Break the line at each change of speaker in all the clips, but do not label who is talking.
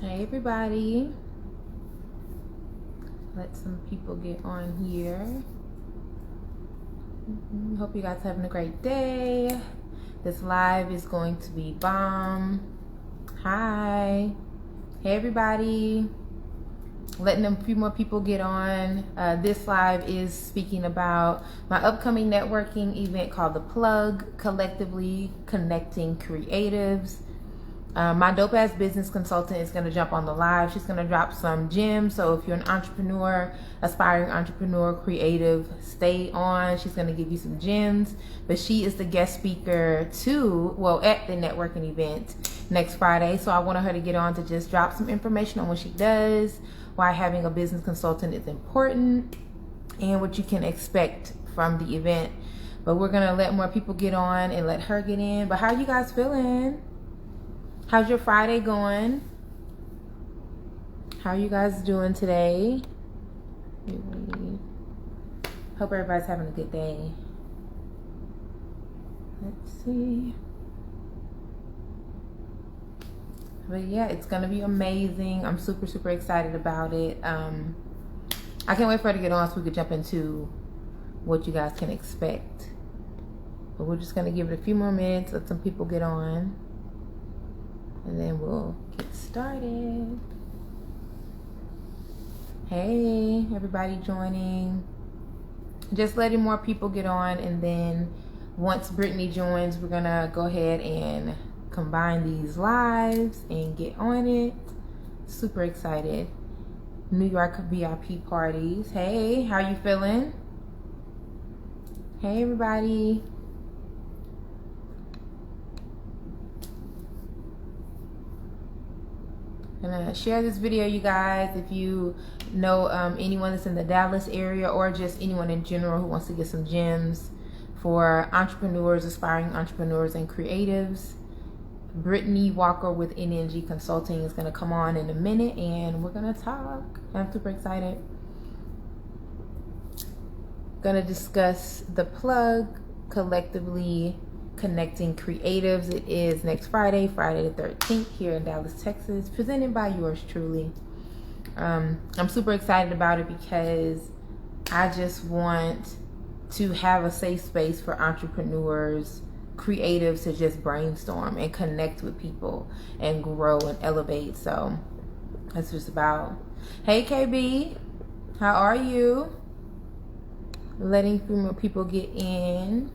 Hey everybody, let some people get on here. Hope you guys are having a great day. This live is going to be bomb. Hi. Hey everybody, letting a few more people get on. This live is speaking about my upcoming networking event called The Plug, Collectively Connecting Creatives. My dope ass business consultant is going to jump on the live. She's going to drop some gems. So if you're an entrepreneur, aspiring entrepreneur, creative, stay on. She's going to give you some gems. But she is the guest speaker at the networking event next Friday. So I wanted her to get on to just drop some information on what she does, why having a business consultant is important, and what you can expect from the event. But we're going to let more people get on and let her get in. But how are you guys feeling? How's your Friday going? How are you guys doing today? Hope everybody's having a good day. Let's see. But yeah, it's gonna be amazing. I'm super, super excited about it. I can't wait for her to get on so we could jump into what you guys can expect. But we're just gonna give it a few more minutes, let some people get on, and then we'll get started. Hey, everybody joining. Just letting more people get on, and then once Brittany joins, we're gonna go ahead and combine these lives and get on it. Super excited. New York VIP parties. Hey, how you feeling? Hey, everybody. Gonna share this video, you guys, if you know anyone that's in the Dallas area or just anyone in general who wants to get some gems for entrepreneurs, aspiring entrepreneurs and creatives. Brittany Walker with NNG Consulting is gonna come on in a minute and we're gonna talk. I'm super excited. Gonna discuss The Plug, Collectively Connecting Creatives. It is next Friday, Friday the 13th, here in Dallas, Texas, presented by yours truly. I'm super excited about it because I just want to have a safe space for entrepreneurs, creatives to just brainstorm and connect with people and grow and elevate. So that's just about. Hey KB, how are you? Letting a few more people get in.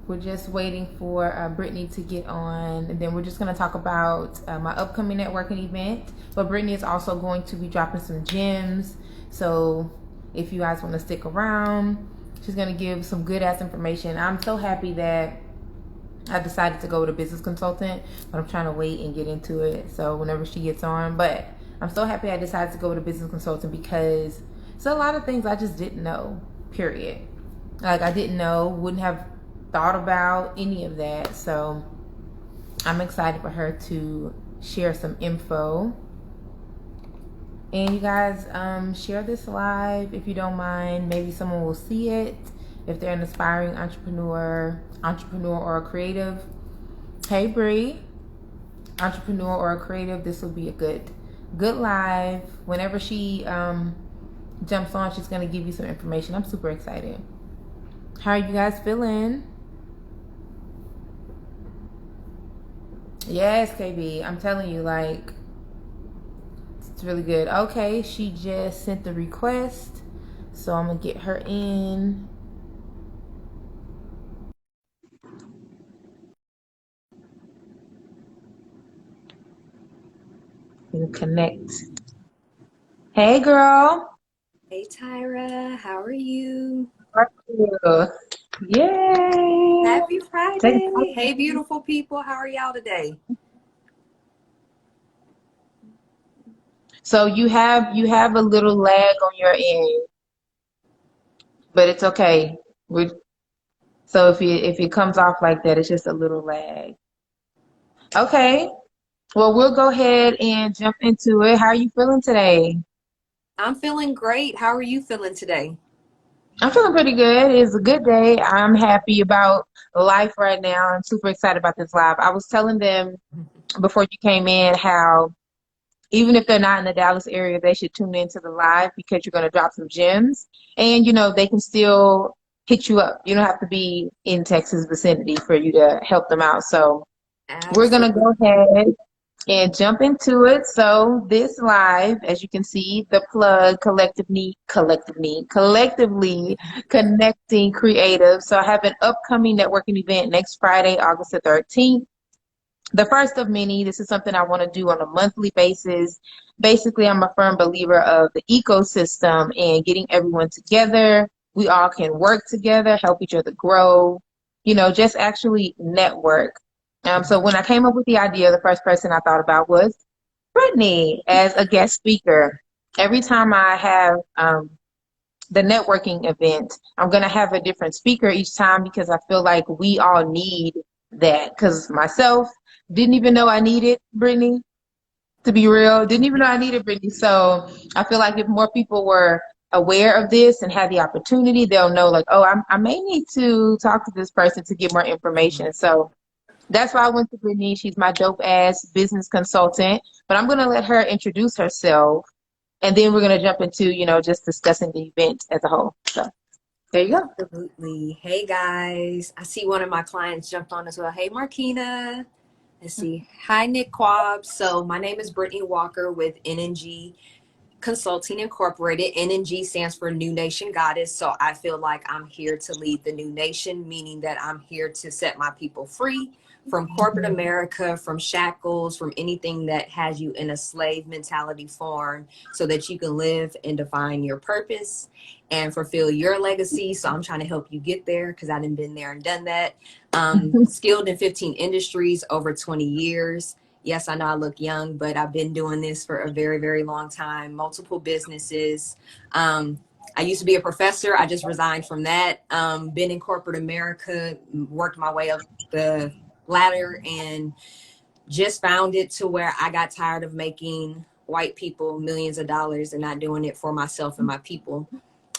We're just waiting for Brittany to get on, and then we're just going to talk about my upcoming networking event. But Brittany is also going to be dropping some gems, so if you guys want to stick around, she's going to give some good ass information. I'm so happy that I decided to go with a business consultant, but I'm trying to wait and get into it, so whenever she gets on. But I'm so happy I decided to go with a business consultant because it's a lot of things I just didn't know, period. Like, I didn't know, wouldn't have thought about any of that. So I'm excited for her to share some info. And you guys, share this live if you don't mind. Maybe someone will see it if they're an aspiring entrepreneur or a creative. Hey Bree, entrepreneur or a creative, this will be a good live. Whenever she jumps on, she's gonna give you some information. I'm super excited. How are you guys feeling? Yes, KB, I'm telling you, like, it's really good. Okay, she just sent the request, so I'm gonna get her in. And connect. Hey, girl.
Hey Tyra, how are you?
How are you? Yay!
Happy Friday. Hey beautiful people, how are y'all today?
So you have a little lag on your end, but it's okay. So if it comes off like that, it's just a little lag. Okay. Well, we'll go ahead and jump into it. How are you feeling today?
I'm feeling great. How are you feeling today?
I'm feeling pretty good. It's a good day. I'm happy about life right now. I'm super excited about this live. I was telling them before you came in how even if they're not in the Dallas area, they should tune into the live because you're going to drop some gems. And, they can still hit you up. You don't have to be in Texas vicinity for you to help them out. So we're going to
Absolutely.
go ahead and jump into it. So this live, as you can see, the plug collectively connecting creatives. So I have an upcoming networking event next Friday, August the 13th. The first of many. This is something I want to do on a monthly basis. Basically, I'm a firm believer of the ecosystem and getting everyone together. We all can work together, help each other grow, just actually network. So when I came up with the idea, the first person I thought about was Brittany as a guest speaker. Every time I have the networking event, I'm going to have a different speaker each time because I feel like we all need that. Because myself didn't even know I needed Brittany, to be real. Didn't even know I needed Brittany. So I feel like if more people were aware of this and had the opportunity, they'll know like, oh, I may need to talk to this person to get more information. So that's why I went to Brittany. She's my dope ass business consultant, but I'm going to let her introduce herself. And then we're going to jump into, just discussing the event as a whole. So there you go.
Absolutely. Hey guys, I see one of my clients jumped on as well. Hey Marquina. Let's see. Hi Nick Quab. So my name is Brittany Walker with NNG Consulting Incorporated. NNG stands for New Nation Goddess. So I feel like I'm here to lead the new nation, meaning that I'm here to set my people free from corporate America, from shackles, from anything that has you in a slave mentality form so that you can live and define your purpose and fulfill your legacy. So I'm trying to help you get there because I done been there and done that. Skilled in 15 industries, over 20 years. Yes, I know I look young, but I've been doing this for a very, very long time. Multiple businesses. I used to be a professor. I just resigned from that. Been in corporate America, worked my way up the ladder, and just found it to where I got tired of making white people millions of dollars and not doing it for myself and my people.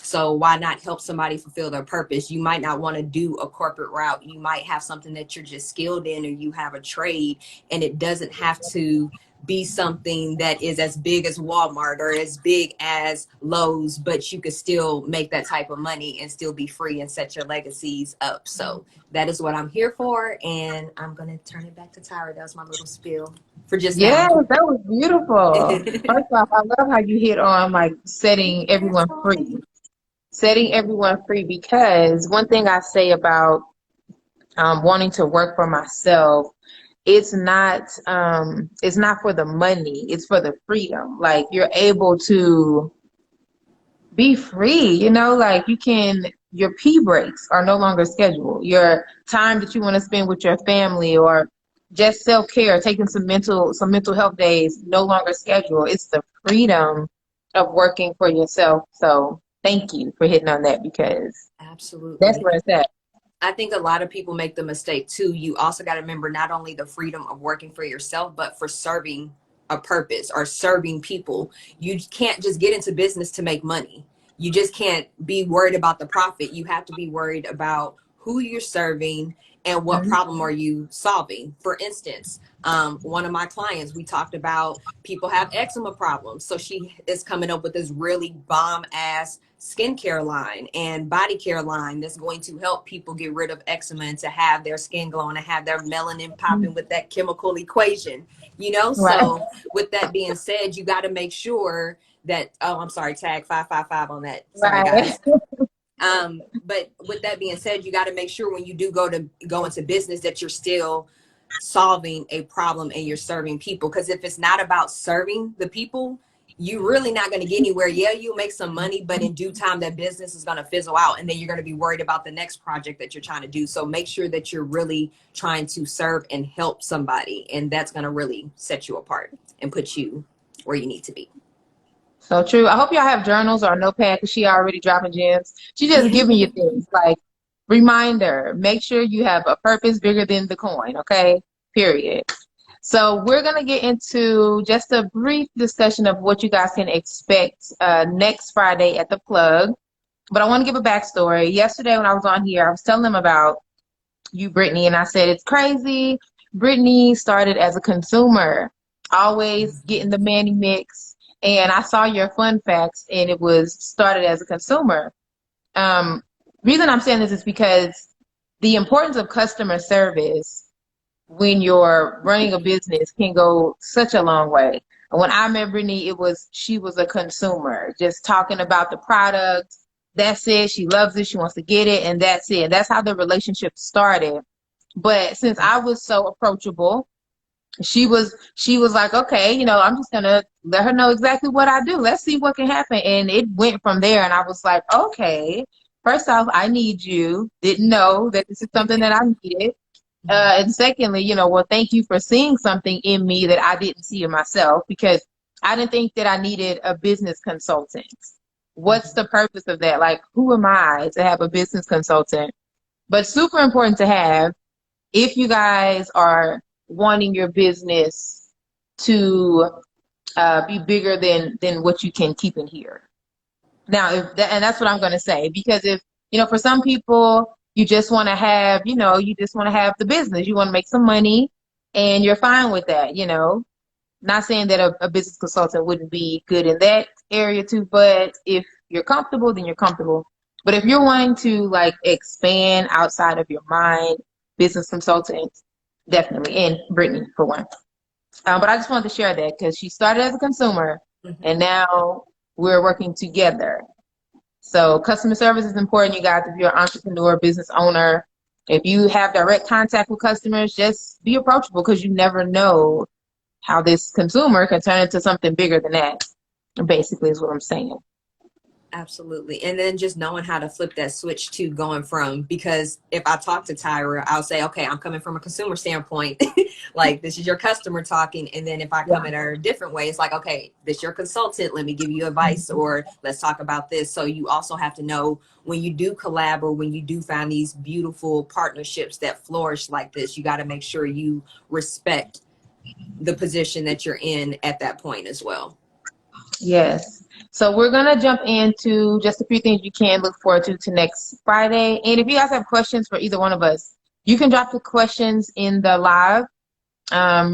So why not help somebody fulfill their purpose? You might not want to do a corporate route. You might have something that you're just skilled in, or you have a trade, and it doesn't have to be something that is as big as Walmart or as big as Lowe's, but you could still make that type of money and still be free and set your legacies up. So that is what I'm here for. And I'm going to turn it back to Tyra. That was my little spiel for just
Yeah,
now.
that was beautiful. First off, I love how you hit on like setting everyone free. Setting everyone free, because one thing I say about wanting to work for myself, it's not for the money, it's for the freedom. Like you're able to be free, like your pee breaks are no longer scheduled. Your time that you want to spend with your family or just self-care, taking some mental health days, no longer scheduled. It's the freedom of working for yourself. So thank you for hitting on that, because that's
Absolutely.
where it's at.
I think a lot of people make the mistake too. You also got to remember not only the freedom of working for yourself, but for serving a purpose or serving people. You can't just get into business to make money. You just can't be worried about the profit. You have to be worried about who you're serving and what
Mhm.
problem are you solving. For instance, one of my clients, we talked about people have eczema problems. So she is coming up with this really bomb ass skincare line and body care line that's going to help people get rid of eczema and to have their skin glowing and have their melanin popping with that chemical equation,
Right.
So with that being said, you got to make sure that, oh, I'm sorry, tag 555 on that. Sorry,
Right.
guys. But with that being said, you got to make sure when you do go into business that you're still solving a problem and you're serving people. Because if it's not about serving the people, you're really not going to get anywhere. Yeah, you'll make some money, but in due time, that business is going to fizzle out, and then you're going to be worried about the next project that you're trying to do. So make sure that you're really trying to serve and help somebody, and that's going to really set you apart and put you where you need to be.
So true. I hope y'all have journals or a notepad, because she already dropping gems. She just giving you things like reminder. Make sure you have a purpose bigger than the coin. Okay. Period. So we're gonna get into just a brief discussion of what you guys can expect next Friday at the plug. But I want to give a backstory. Yesterday when I was on here, I was telling them about you, Brittany, and I said it's crazy. Brittany started as a consumer, always getting the Manny mix. And I saw your fun facts, and it was started as a consumer. Um, Reason I'm saying this is because the importance of customer service when you're running a business can go such a long way. When I met Brittany, she was a consumer, just talking about the product. That's it. She loves it. She wants to get it, and that's it. That's how the relationship started. But since I was so approachable, she was like, okay, I'm just gonna let her know exactly what I do. Let's see what can happen. And it went from there. And I was like, okay, first off, I need you. Didn't know that this is something that I needed. And secondly, well, thank you for seeing something in me that I didn't see in myself, because I didn't think that I needed a business consultant. What's the purpose of that? Like, who am I to have a business consultant? But super important to have if you guys are wanting your business to be bigger than what you can keep in here. Now, and that's what I'm going to say, because if, for some people, you just want to have, you just want to have the business, you want to make some money, and you're fine with that, Not saying that a business consultant wouldn't be good in that area too, but if you're comfortable, then you're comfortable. But if you're wanting to like expand outside of your mind, business consultants, definitely, and Brittany for one. But I just wanted to share that because she started as a consumer, and now we're working together. So customer service is important, you guys. If you're an entrepreneur, business owner, if you have direct contact with customers, just be approachable, because you never know how this consumer can turn into something bigger than that. Basically is what I'm saying.
Absolutely. And then just knowing how to flip that switch to going from, because if I talk to Tyra, I'll say, okay, I'm coming from a consumer standpoint, like this is your customer talking. And then if I come at her a different way, it's like, okay, this is your consultant, let me give you advice, or let's talk about this. So you also have to know when you do collab, or when you do find these beautiful partnerships that flourish like this, you got to make sure you respect the position that you're in at that point as well.
Yes. So we're going to jump into just a few things you can look forward to next Friday. And if you guys have questions for either one of us, you can drop the questions in the live.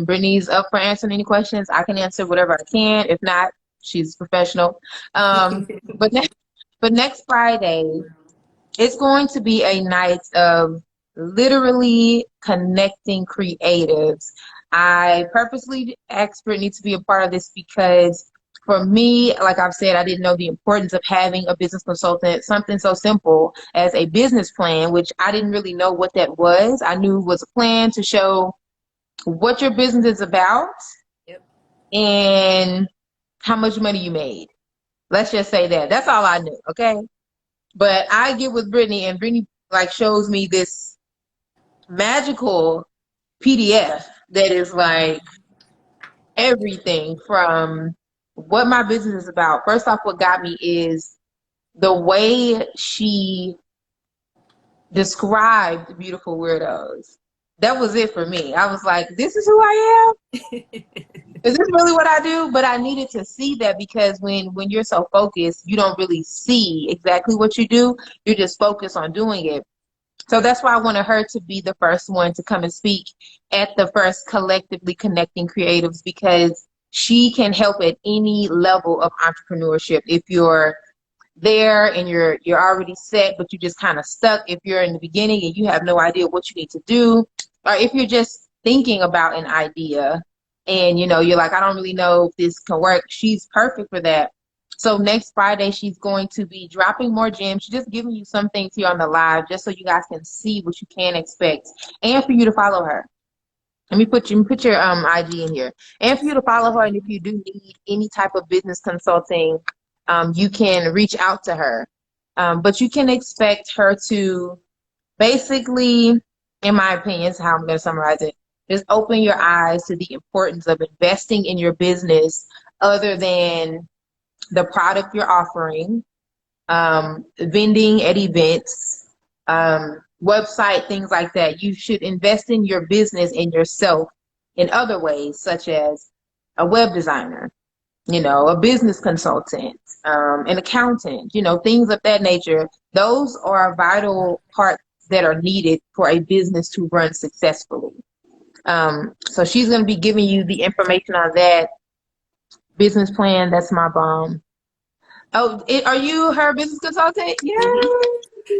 Brittany's up for answering any questions. I can answer whatever I can. If not, she's professional. But next Friday, it's going to be a night of literally connecting creatives. I purposely asked Brittany to be a part of this because for me, like I've said, I didn't know the importance of having a business consultant, something so simple as a business plan, which I didn't really know what that was. I knew it was a plan to show what your business is about and how much money you made. Let's just say that. That's all I knew, okay? But I get with Brittany, and Brittany like shows me this magical PDF that is like everything from what my business is about. First off, what got me is the way she described Beautiful Weirdos. That was it for me. I was like, this is who I am? Is this really what I do? But I needed to see that, because when you're so focused, you don't really see exactly what you do. You're just focused on doing it. So that's why I wanted her to be the first one to come and speak at the first Collectively Connecting Creatives, because she can help at any level of entrepreneurship. If you're there and you're already set, but you're just kind of stuck, if you're in the beginning and you have no idea what you need to do, or if you're just thinking about an idea and you're like, I don't really know if this can work, she's perfect for that. So next Friday, she's going to be dropping more gems. She's just giving you some things here on the live just so you guys can see what you can expect, and for you to follow her. Let me put your IG in here, and for you to follow her. And if you do need any type of business consulting, you can reach out to her. But you can expect her to basically, in my opinion, is how I'm going to summarize it, just open your eyes to the importance of investing in your business other than the product you're offering, vending at events, website, things like that. You should invest in your business and yourself in other ways, such as a web designer, a business consultant, an accountant, things of that nature. Those are vital parts that are needed for a business to run successfully. So she's going to be giving you the information on that business plan. That's my bomb. Oh, are you her business consultant?
Mhm.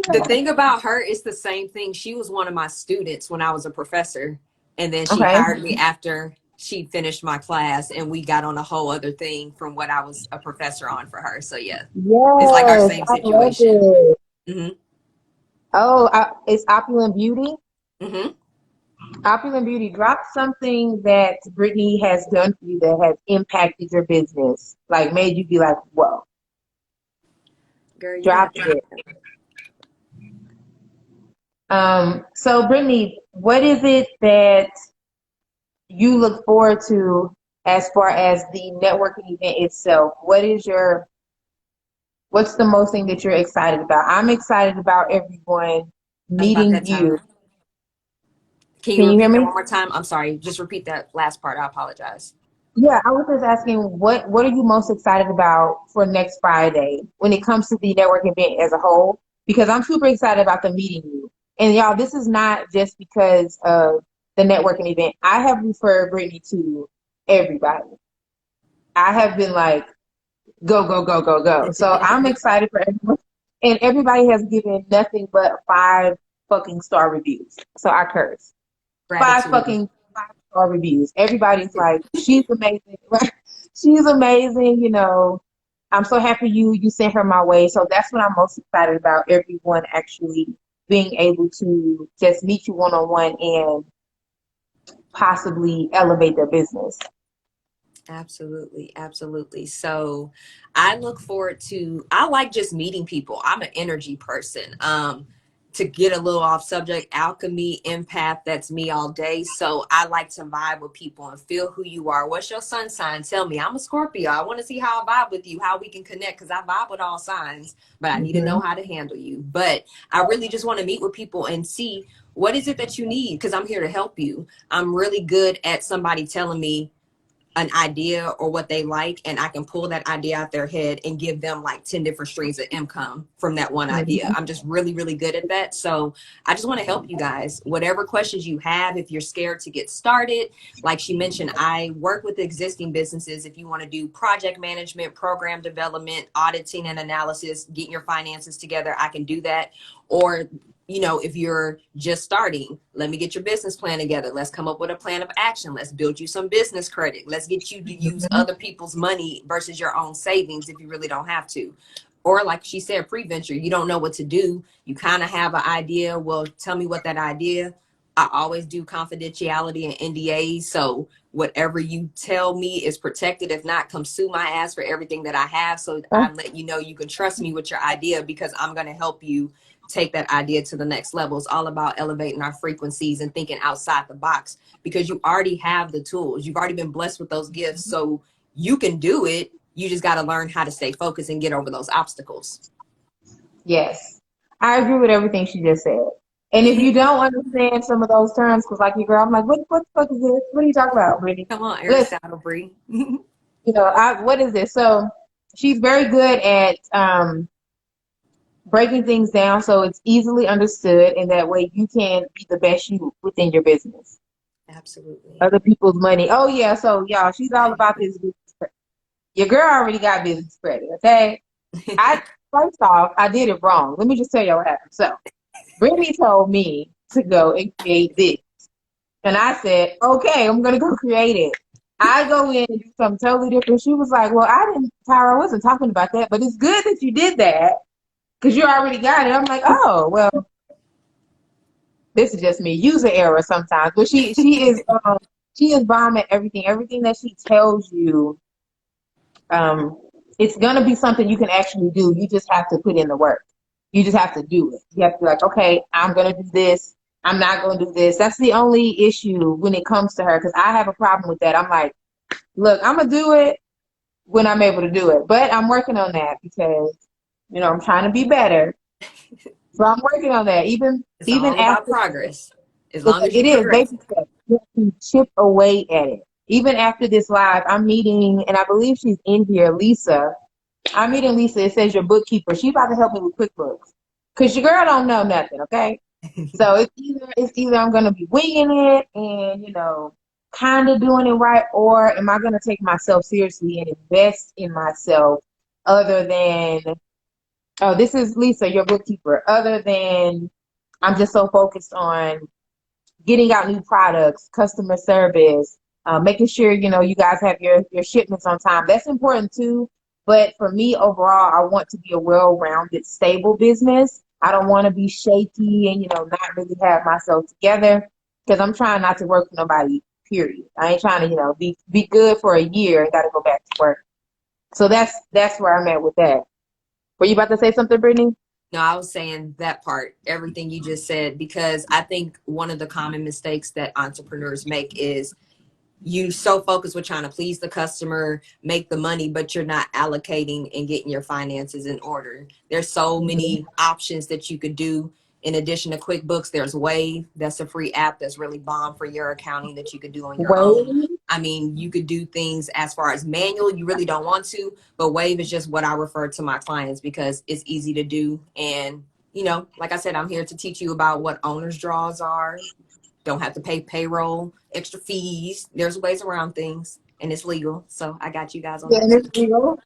The
Yeah.
thing about her is the same thing. She was one of my students when I was a professor, and then she
Okay.
hired me after she finished my class, and we got on a whole other thing from what I was a professor on for her. So yeah, it's like our
Yes,
same
I love
situation.
it.
Hmm.
Oh, it's Opulent Beauty.
Hmm.
Opulent Beauty, drop something that Brittany has done for you that has impacted your business, like made you be like, whoa,
Girl, you
drop
have to.
it. So Brittany, what is it that you look forward to as far as the networking event itself? What's the most thing that you're excited about? I'm excited about everyone
That's about
meeting
that
you.
time. Can you
Can you hear
repeat that
me?
one more time? I'm sorry. Just repeat that last part. I apologize.
Yeah, I was just asking what are you most excited about for next Friday when it comes to the networking event as a whole? Because I'm super excited about the meeting you. And y'all, this is not just because of the networking event. I have referred Brittany to everybody. I have been like, go, go, go, go, go. So I'm excited for everyone. And everybody has given nothing but 5 fucking star reviews. So I curse. Five
Gratitude.
fucking 5 star reviews. Everybody's like, she's amazing. She's amazing. I'm so happy you sent her my way. So that's what I'm most excited about. Everyone actually being able to just meet you one on one and possibly elevate their business.
Absolutely, absolutely. So I look forward to, I like just meeting people. I'm an energy person. To get a little off subject, alchemy, empath, that's me all day. So I like to vibe with people and feel who you are. What's your sun sign? Tell me. I'm a Scorpio. I want to see how I vibe with you, how we can connect, because I vibe with all signs, but I need to know
Hmm.
how to handle you. But I really just want to meet with people and see what is it that you need, because I'm here to help you. I'm really good at somebody telling me an idea or what they like, and I can pull that idea out their head and give them like 10 different streams of income from that one idea. I'm just really, really good at that. So I just want to help you guys. Whatever questions you have, if you're scared to get started, like she mentioned, I work with existing businesses. If you want to do project management, program development, auditing and analysis, getting your finances together, I can do that. Or if you're just starting, let me get your business plan together. Let's come up with a plan of action. Let's build you some business credit. Let's get you to use other people's money versus your own savings if you really don't have to. Or like she said, pre-venture, you don't know what to do. You kind of have an idea. Well, tell me what that idea. I always do confidentiality and NDAs. So whatever you tell me is protected. If not, come sue my ass for everything that I have. So I let you know you can trust me with your idea, because I'm going to help you take that idea to the next level. It's all about elevating our frequencies and thinking outside the box, because you already have the tools. You've already been blessed with those gifts. So you can do it. You just got to learn how to stay focused and get over those obstacles.
Yes, I agree with everything she just said. And if you don't understand some of those terms, because like your girl, I'm like, what the fuck is this? What are you talking about, Brittany?
Come on,
Listen,
Aristotle Bree.
what is this? So she's very good at breaking things down so it's easily understood, and that way you can be the best you within your business.
Absolutely.
Other people's money. Oh yeah, so y'all, she's all about this business credit. Your girl already got business credit, okay? I First off, I did it wrong. Let me just tell you what happened. So Brittany told me to go and create this. And I said, okay, I'm going to go create it. I go in and do something totally different. She was like, well, Tyra, I wasn't talking about that, but it's good that you did that because you already got it. I'm like, oh, well, this is just me. User error sometimes. But she is bomb at everything. Everything that she tells you, um, it's going to be something you can actually do. You just have to put in the work. You just have to do it. You have to be like, okay, I'm going to do this. I'm not going to do this. That's the only issue when it comes to her, because I have a problem with that. I'm like, look, I'm going to do it when I'm able to do it. But I'm working on that because, I'm trying to be better. So I'm working on that.
It's
Even
all about
after
progress. As long as you
it is
progress.
baby steps. You have to chip away at it. Even after this live, I'm meeting, and I believe she's in here, Lisa. I'm meeting Lisa. It says your bookkeeper. She's about to help me with QuickBooks. Because your girl don't know nothing, okay? So it's either I'm gonna be winging it and kind of doing it right, or am I gonna take myself seriously and invest in myself other than, oh, this is Lisa, your bookkeeper, other than I'm just so focused on getting out new products, customer service, making sure you guys have your shipments on time. That's important too. But for me overall, I want to be a well-rounded, stable business. I don't want to be shaky and not really have myself together because I'm trying not to work for nobody. Period. I ain't trying to be good for a year and got to go back to work. So that's where I'm at with that. Were you about to say something, Brittany?
No, I was saying that part, everything you just said, because I think one of the common mistakes that entrepreneurs make is you so focused with trying to please the customer, make the money, but you're not allocating and getting your finances in order. There's so many options that you could do. In addition to QuickBooks, there's Wave. That's a free app that's really bomb for your accounting that you could do on your own.
Wait.
I mean, you could do things as far as manual. You really don't want to, but Wave is just what I refer to my clients because it's easy to do. And, like I said, I'm here to teach you about what owner's draws are. Don't have to pay payroll, extra fees. There's ways around things, and it's legal. So I got you guys on
Yeah,
that
and
too.
it's real.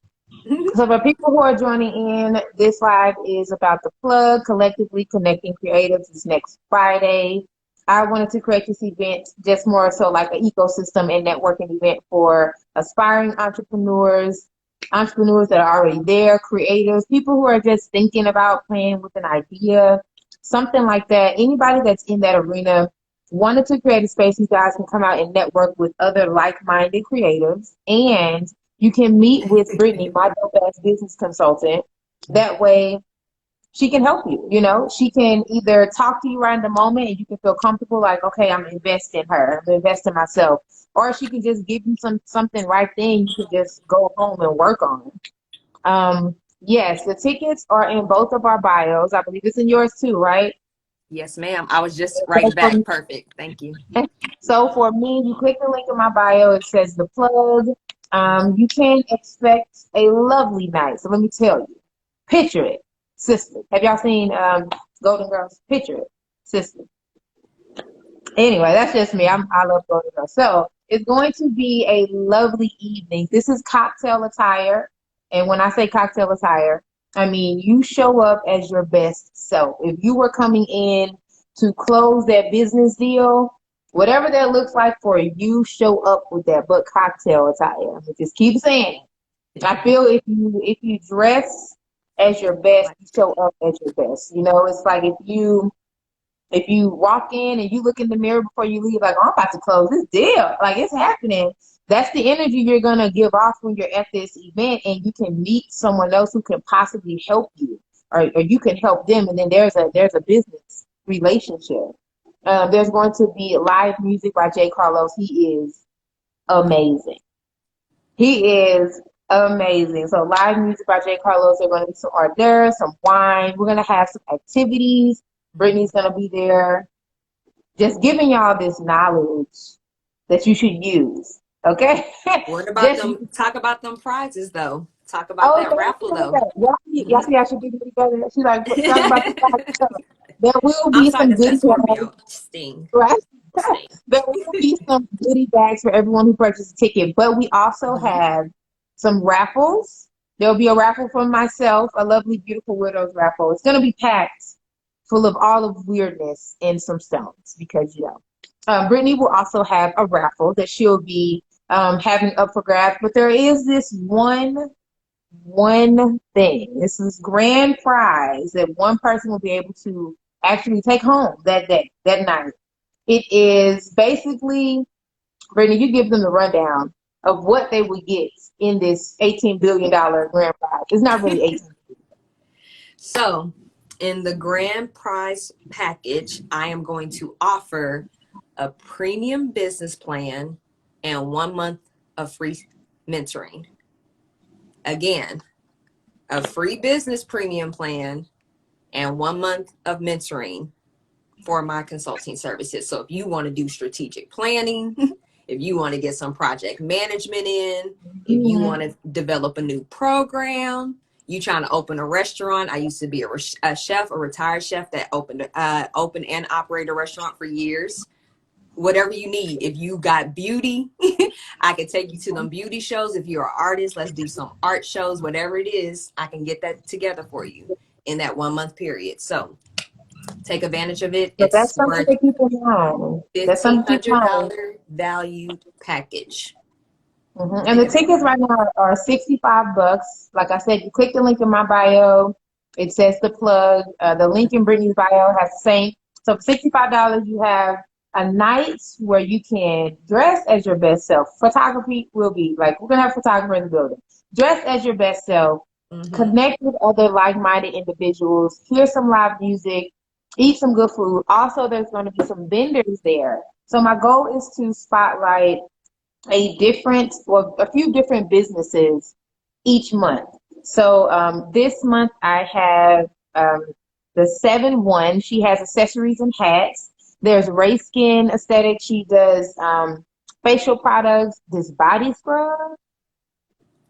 So for people who are joining in, this live is about the plug, collectively connecting creatives. It's next Friday. I wanted to create this event just more so like an ecosystem and networking event for aspiring entrepreneurs that are already there, creatives, people who are just thinking about playing with an idea, something like that. Anybody that's in that arena wanted to create a space you guys can come out and network with other like-minded creatives, and you can meet with Brittany, my dope-ass business consultant. That way she can help you. She can either talk to you right in the moment and you can feel comfortable, like, okay, I'm investing in her, I'm investing in myself. Or she can just give you something right then you can just go home and work on. Yes, the tickets are in both of our bios. I believe it's in yours too, right?
Yes, ma'am. I was just writing back. Perfect. Thank you.
So for me, you click the link in my bio. It says the plug. You can expect a lovely night. So let me tell you, picture it, sister. Have y'all seen Golden Girls? Picture it, sister. Anyway, that's just me. I love Golden Girls. So it's going to be a lovely evening. This is cocktail attire, and when I say cocktail attire, I mean you show up as your best self. If you were coming in to close that business deal, whatever that looks like for you, show up with that. But cocktail attire. I just keep saying it. I feel if you dress as your best, you show up as your best. It's like if you walk in and you look in the mirror before you leave, like, oh, I'm about to close this deal, like it's happening. That's the energy you're gonna give off when you're at this event, and you can meet someone else who can possibly help you, or you can help them, and then there's a business relationship. There's going to be live music by Jay Carlos. He is amazing. He is amazing. So live music by Jay Carlos. There's going to be some hors d'oeuvres, some wine. We're going to have some activities. Brittany's going to be there, just giving y'all this knowledge that you should use. Okay?
What about
Just
them? Talk about them prizes, though. Talk about that raffle, though.
y'all see how she did it together. She like talk about the fact. There will
I'm
be
sorry,
some
that's that
goodie
Scorpio
bags,
sting.
right?
Sting.
There will be some goodie bags for everyone who purchased a ticket, but we also have some raffles. There'll be a raffle for myself, a lovely, beautiful Weirdos raffle. It's going to be packed full of all of weirdness and some stones because, Brittany will also have a raffle that she'll be having up for grabs. But there is this one thing. This is grand prize that one person will be able to actually take home that day, that night. It is basically, Brittany, you give them the rundown of what they would get in this $18 billion grand prize. It's not really 18.
So, in the grand prize package, I am going to offer a premium business plan and 1 month of free mentoring. Again, a free business premium plan and 1 month of mentoring for my consulting services. So if you want to do strategic planning, if you want to get some project management in, if you want to develop a new program, You trying to open a restaurant. I used to be a chef, a retired chef that opened and operated a restaurant for years. Whatever you need. If you got beauty, I can take you to them beauty shows. If you're an artist, let's do some art shows. Whatever it is, I can get that together for you in that 1 month period. So take advantage of it.
But that's
It's
something
worth
to keep in mind. That's something to keep in mind.
$1,500 valued package.
And the tickets right now are $65. Like I said, you click the link in my bio. It says the plug. The link in Brittany's bio has the same. So for $65, you have a night where you can dress as your best self. Photography will be like, we're gonna have a photographer in the building. Dress as your best self. Connect with other like-minded individuals. Hear some live music. Eat some good food. Also, there's going to be some vendors there. So my goal is to spotlight a few different businesses each month. So this month I have the 7-1. She has accessories and hats. There's Ray Skin Aesthetic. She does facial products. This body scrub.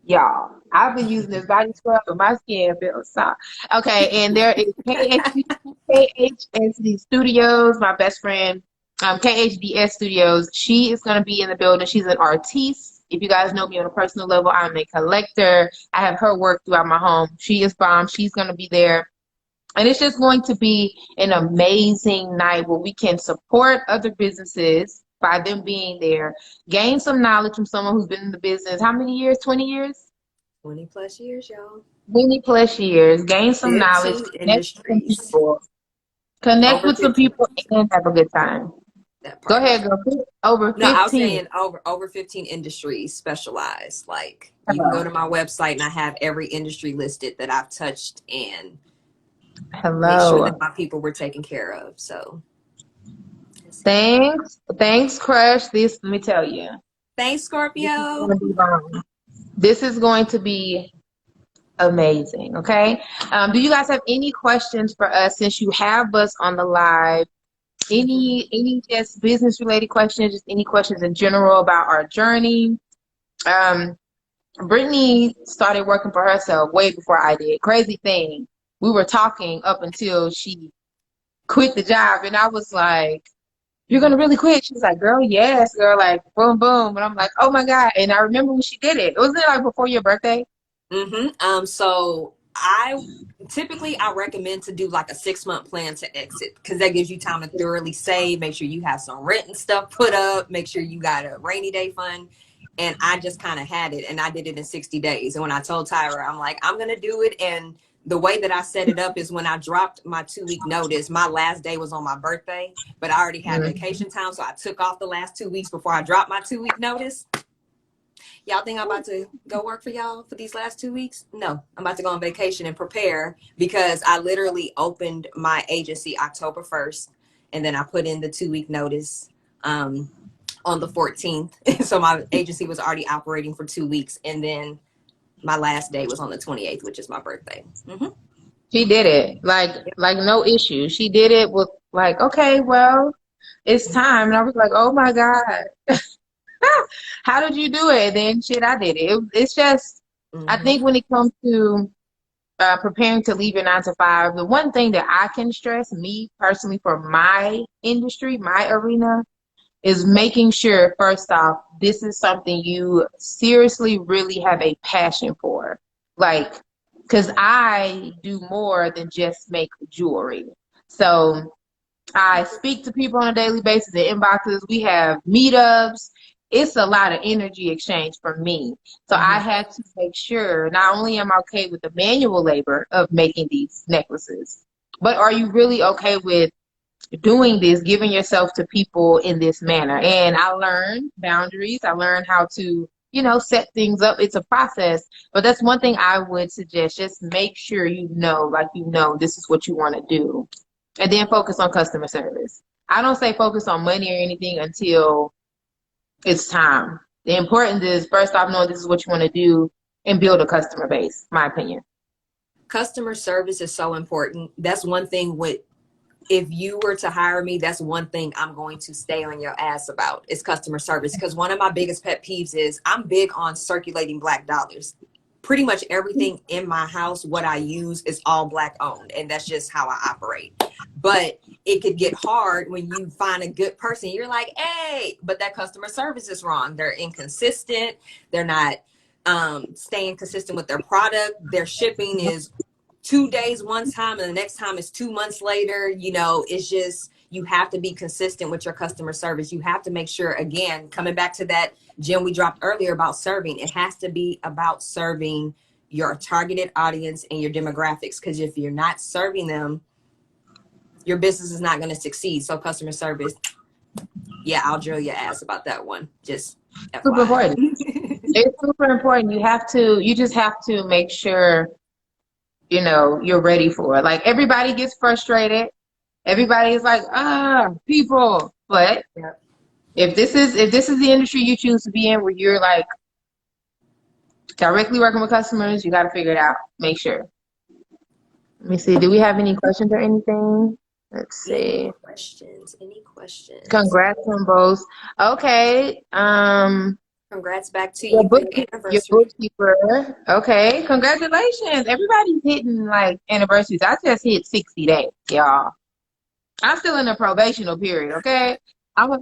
Y'all, I've been using this body scrub, but my skin feels soft. Okay, and there is KHSD Studios, my best friend, KHDS Studios. She is going to be in the building. She's an artiste. If you guys know me on a personal level, I'm a collector. I have her work throughout my home. She is bomb. She's going to be there. And it's just going to be an amazing night where we can support other businesses by them being there, gain some knowledge from someone who's been in the business. How many years? 20 years?
20 plus years, y'all.
20 plus years. Gain some knowledge. Connect with some people and have a good time. Go ahead, girl. Over 15.
No, I was saying over 15 industries specialized. Like you can go to my website and I have every industry listed that I've touched and make sure that my people were taken care of. So
Thanks, Crush. Let me tell you.
Thanks, Scorpio.
This is going to be amazing. Okay. Do you guys have any questions for us since you have us on the live? Any just business related questions? Just any questions in general about our journey? Brittany started working for herself way before I did. Crazy thing. We were talking up until she quit the job, and I was like, "You're gonna really quit?" She's like, "Girl, yes, girl." Like, boom, boom, and I'm like, "Oh my God!" And I remember when she did it. Wasn't it like before your birthday?
So I recommend to do like a 6-month plan to exit because that gives you time to thoroughly save. Make sure you have some rent and stuff put up. Make sure you got a rainy day fund. And I just kind of had it, and I did it in 60 days. And when I told Tyra, I'm like, I'm gonna do it, and the way that I set it up is when I dropped my 2-week notice, my last day was on my birthday, but I already had vacation time. So I took off the last 2 weeks before I dropped my 2-week notice. Y'all think I'm about to go work for y'all for these last 2 weeks? No, I'm about to go on vacation and prepare because I literally opened my agency October 1st. And then I put in the 2-week notice on the 14th. So my agency was already operating for 2 weeks. And then my last day was on the 28th, which is my birthday.
She did it like no issue. She did it with like, okay, well, it's time. And I was like, oh my God, how did you do it? And then shit, I did it. It's just, I think when it comes to preparing to leave your 9 to 5, the one thing that I can stress, me personally, for my industry, my arena, is making sure, first off, this is something you seriously really have a passion for. Like, because I do more than just make jewelry. So I speak to people on a daily basis in inboxes. We have meetups. It's a lot of energy exchange for me. So I had to make sure not only am I okay with the manual labor of making these necklaces, but are you really okay with doing this, giving yourself to people in this manner? And I learned boundaries. I learned how to, set things up. It's a process, but that's one thing I would suggest. Just make sure this is what you want to do, and then focus on customer service. I don't say focus on money or anything until it's time. The importance is first off knowing this is what you want to do and build a customer base, my opinion.
Customer service is so important. That's one thing if you were to hire me, that's one thing I'm going to stay on your ass about is customer service. Because one of my biggest pet peeves is I'm big on circulating Black dollars. pretty much everything in my house, what I use is all Black owned, and that's just how I operate. But it could get hard when you find a good person. You're like, hey, but that customer service is wrong. They're inconsistent. They're not staying consistent with their product. Their shipping is 2 days one time and the next time is 2 months later. You know, it's just, you have to be consistent with your customer service. You have to make sure, again, coming back to that gem we dropped earlier about serving, it has to be about serving your targeted audience and your demographics. Because if you're not serving them, your business is not going to succeed. So customer service, yeah, I'll drill your ass about that one. Just FYI.
Super important. It's super important. You just have to make sure, you know, you're ready for it. Like, everybody gets frustrated. Everybody is like, people. But if this is the industry you choose to be in, where you're like directly working with customers, you got to figure it out. Make sure. Let me see. Do we have any questions or anything? Let's see.
Any questions?
Congrats on both. Okay.
Congrats back to
Your
you.
bookkeeper. Okay. Congratulations. Everybody's hitting like anniversaries. I just hit 60 days, y'all. I'm still in the probational period, okay? I'm a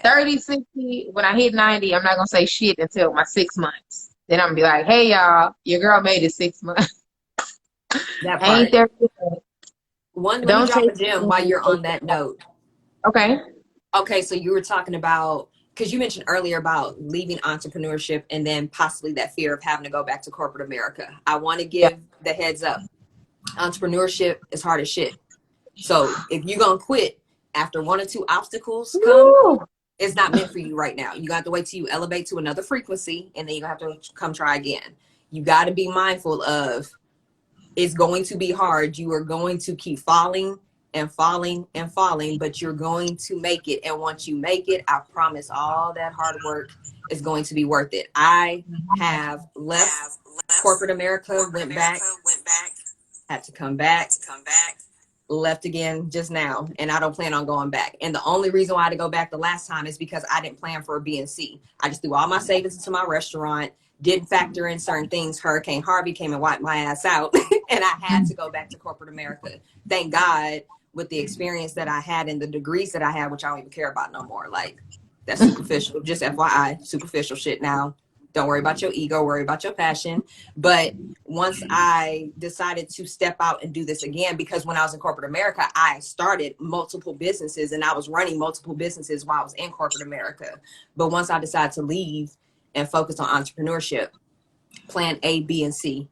30, 60. When I hit 90, I'm not going to say shit until my 6 months. Then I'm going to be like, hey, y'all, your girl made it 6 months.
That part.
Ain't there?
Let me drop a gem while you're on that note.
Okay.
Okay, so you were talking about, because you mentioned earlier about leaving entrepreneurship and then possibly that fear of having to go back to corporate America. I want to give the heads up. Entrepreneurship is hard as shit. So if you're going to quit after 1 or 2 obstacles come, it's not meant for you right now. You got to wait till you elevate to another frequency, and then you're going to have to come try again. You got to be mindful of, it's going to be hard. You are going to keep falling and falling and falling, but you're going to make it. And once you make it, I promise all that hard work is going to be worth it. I have left corporate America, went back, had to come back, left again just now, and I don't plan on going back. And the only reason why I had to go back the last time is because I didn't plan for a BNC. I just threw all my savings into my restaurant, didn't factor in certain things. Hurricane Harvey came and wiped my ass out, and I had to go back to corporate America. Thank God, with the experience that I had and the degrees that I had, which I don't even care about no more. Like, that's superficial. Just FYI, superficial shit now. Don't worry about your ego, worry about your passion. But once I decided to step out and do this again, because when I was in corporate America, I started multiple businesses and I was running multiple businesses while I was in corporate America. But once I decided to leave and focus on entrepreneurship, plan A, B, and C.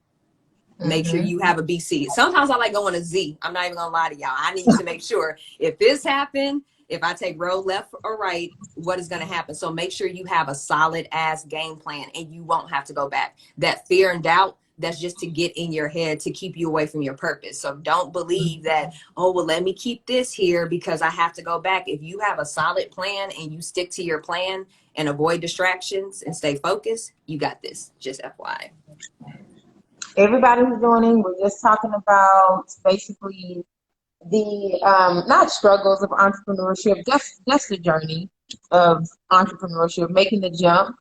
Make sure you have a BC. Sometimes I like going to Z. I'm not even gonna lie to y'all. I need to make sure if this happened, if I take road left or right, what is gonna happen? So make sure you have a solid ass game plan and you won't have to go back. That fear and doubt, that's just to get in your head to keep you away from your purpose. So don't believe that, oh, well, let me keep this here because I have to go back. If you have a solid plan and you stick to your plan and avoid distractions and stay focused, you got this. Just FYI.
Everybody who's joining, we're just talking about basically the not struggles of entrepreneurship, just the journey of entrepreneurship, making the jump,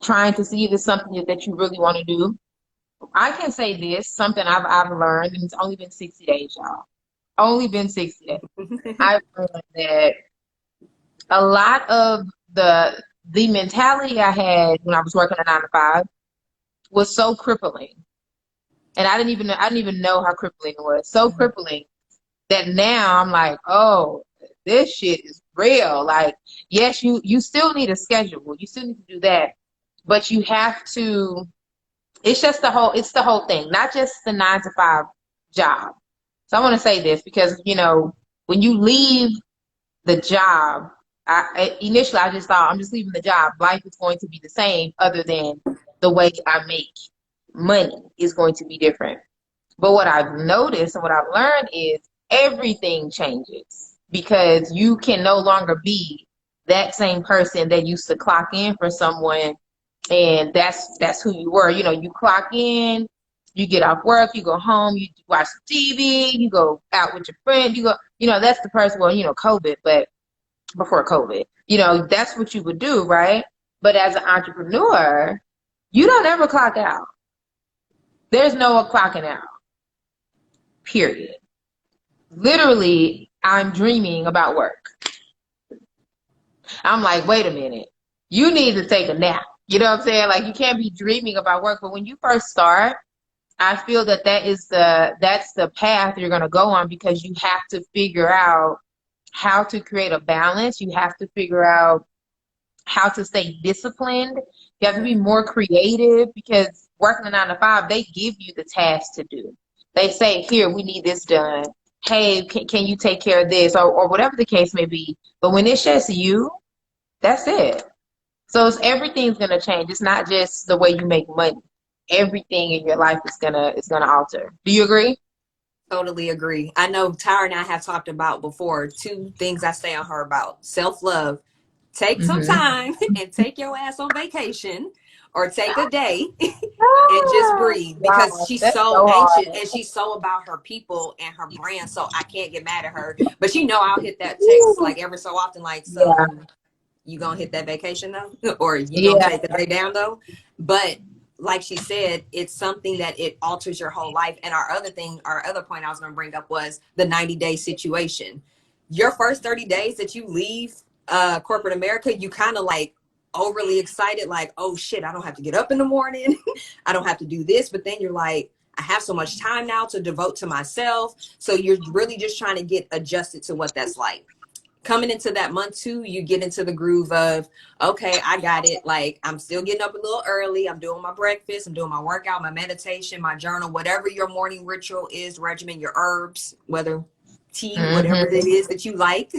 trying to see if it's something that you really want to do. I can say this, something I've learned, and it's only been 60 days, y'all. Only been 60 days. I've learned that a lot of the mentality I had when I was working a 9 to 5 was so crippling, and I didn't even know how crippling it was. So crippling that now I'm like, oh, this shit is real. Like, yes, you still need a schedule, you still need to do that, but you have to. It's the whole thing, not just the 9 to 5 job. So I want to say this because when you leave the job, initially I just thought I'm just leaving the job. Life is going to be the same, other than the way I make money is going to be different. But what I've noticed and what I've learned is everything changes, because you can no longer be that same person that used to clock in for someone, and that's who you were. You clock in, you get off work, you go home, you watch TV, you go out with your friend, that's the person. Well, COVID, but before COVID, that's what you would do, right? But as an entrepreneur, you don't ever clock out. There's no clocking out, period. Literally, I'm dreaming about work. I'm like, wait a minute, you need to take a nap. You know what I'm saying? Like, you can't be dreaming about work. But when you first start, I feel that that's the path you're going to go on, because you have to figure out how to create a balance. You have to figure out how to stay disciplined. You have to be more creative, because working a 9 to 5, they give you the task to do. They say, here, we need this done. Hey, can you take care of this, or whatever the case may be. But when it's just you, that's it. So everything's gonna change. It's not just the way you make money. Everything in your life is gonna alter. Do you agree?
Totally agree. I know Tyra and I have talked about before, 2 things I say on her about self-love. Take some time and take your ass on vacation, or take a day and just breathe, because
Wow,
she's
that's
so
so
anxious
hard.
and she's so about her people and her brand. So I can't get mad at her. But I'll hit that text like every so often, like,
Yeah,
so you gonna hit that vacation though? Or you gonna
yeah,
take the day down though? But like she said, it's something that it alters your whole life. And our other point I was gonna bring up was the 90-day situation. Your first 30 days that you leave corporate America, you kind of like overly excited, like, oh shit, I don't have to get up in the morning. I don't have to do this. But then you're like, I have so much time now to devote to myself. So you're really just trying to get adjusted to what that's like. Coming into that month 2, you get into the groove of, okay, I got it. Like, I'm still getting up a little early. I'm doing my breakfast. I'm doing my workout, my meditation, my journal, whatever your morning ritual is, regimen, your herbs, whether tea, whatever
mm-hmm.
it is that you like.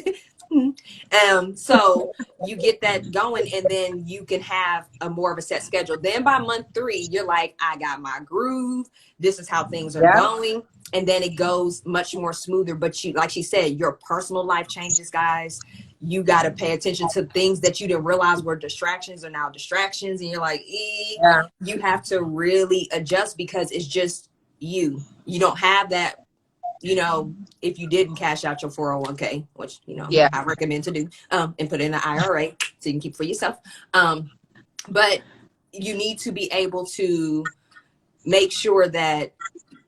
So you get that going, and then you can have a more of a set schedule. Then by month 3, you're like, I got my groove. This is how things are
Yeah,
going. And then it goes much more smoother. But like she said, your personal life changes, guys. You got to pay attention to things that you didn't realize were distractions are now distractions. And you're like,
yeah,
you have to really adjust, because it's just you. You don't have that, if you didn't cash out your 401k, which,
yeah.
I recommend to do, and put in an IRA so you can keep for yourself. But you need to be able to make sure that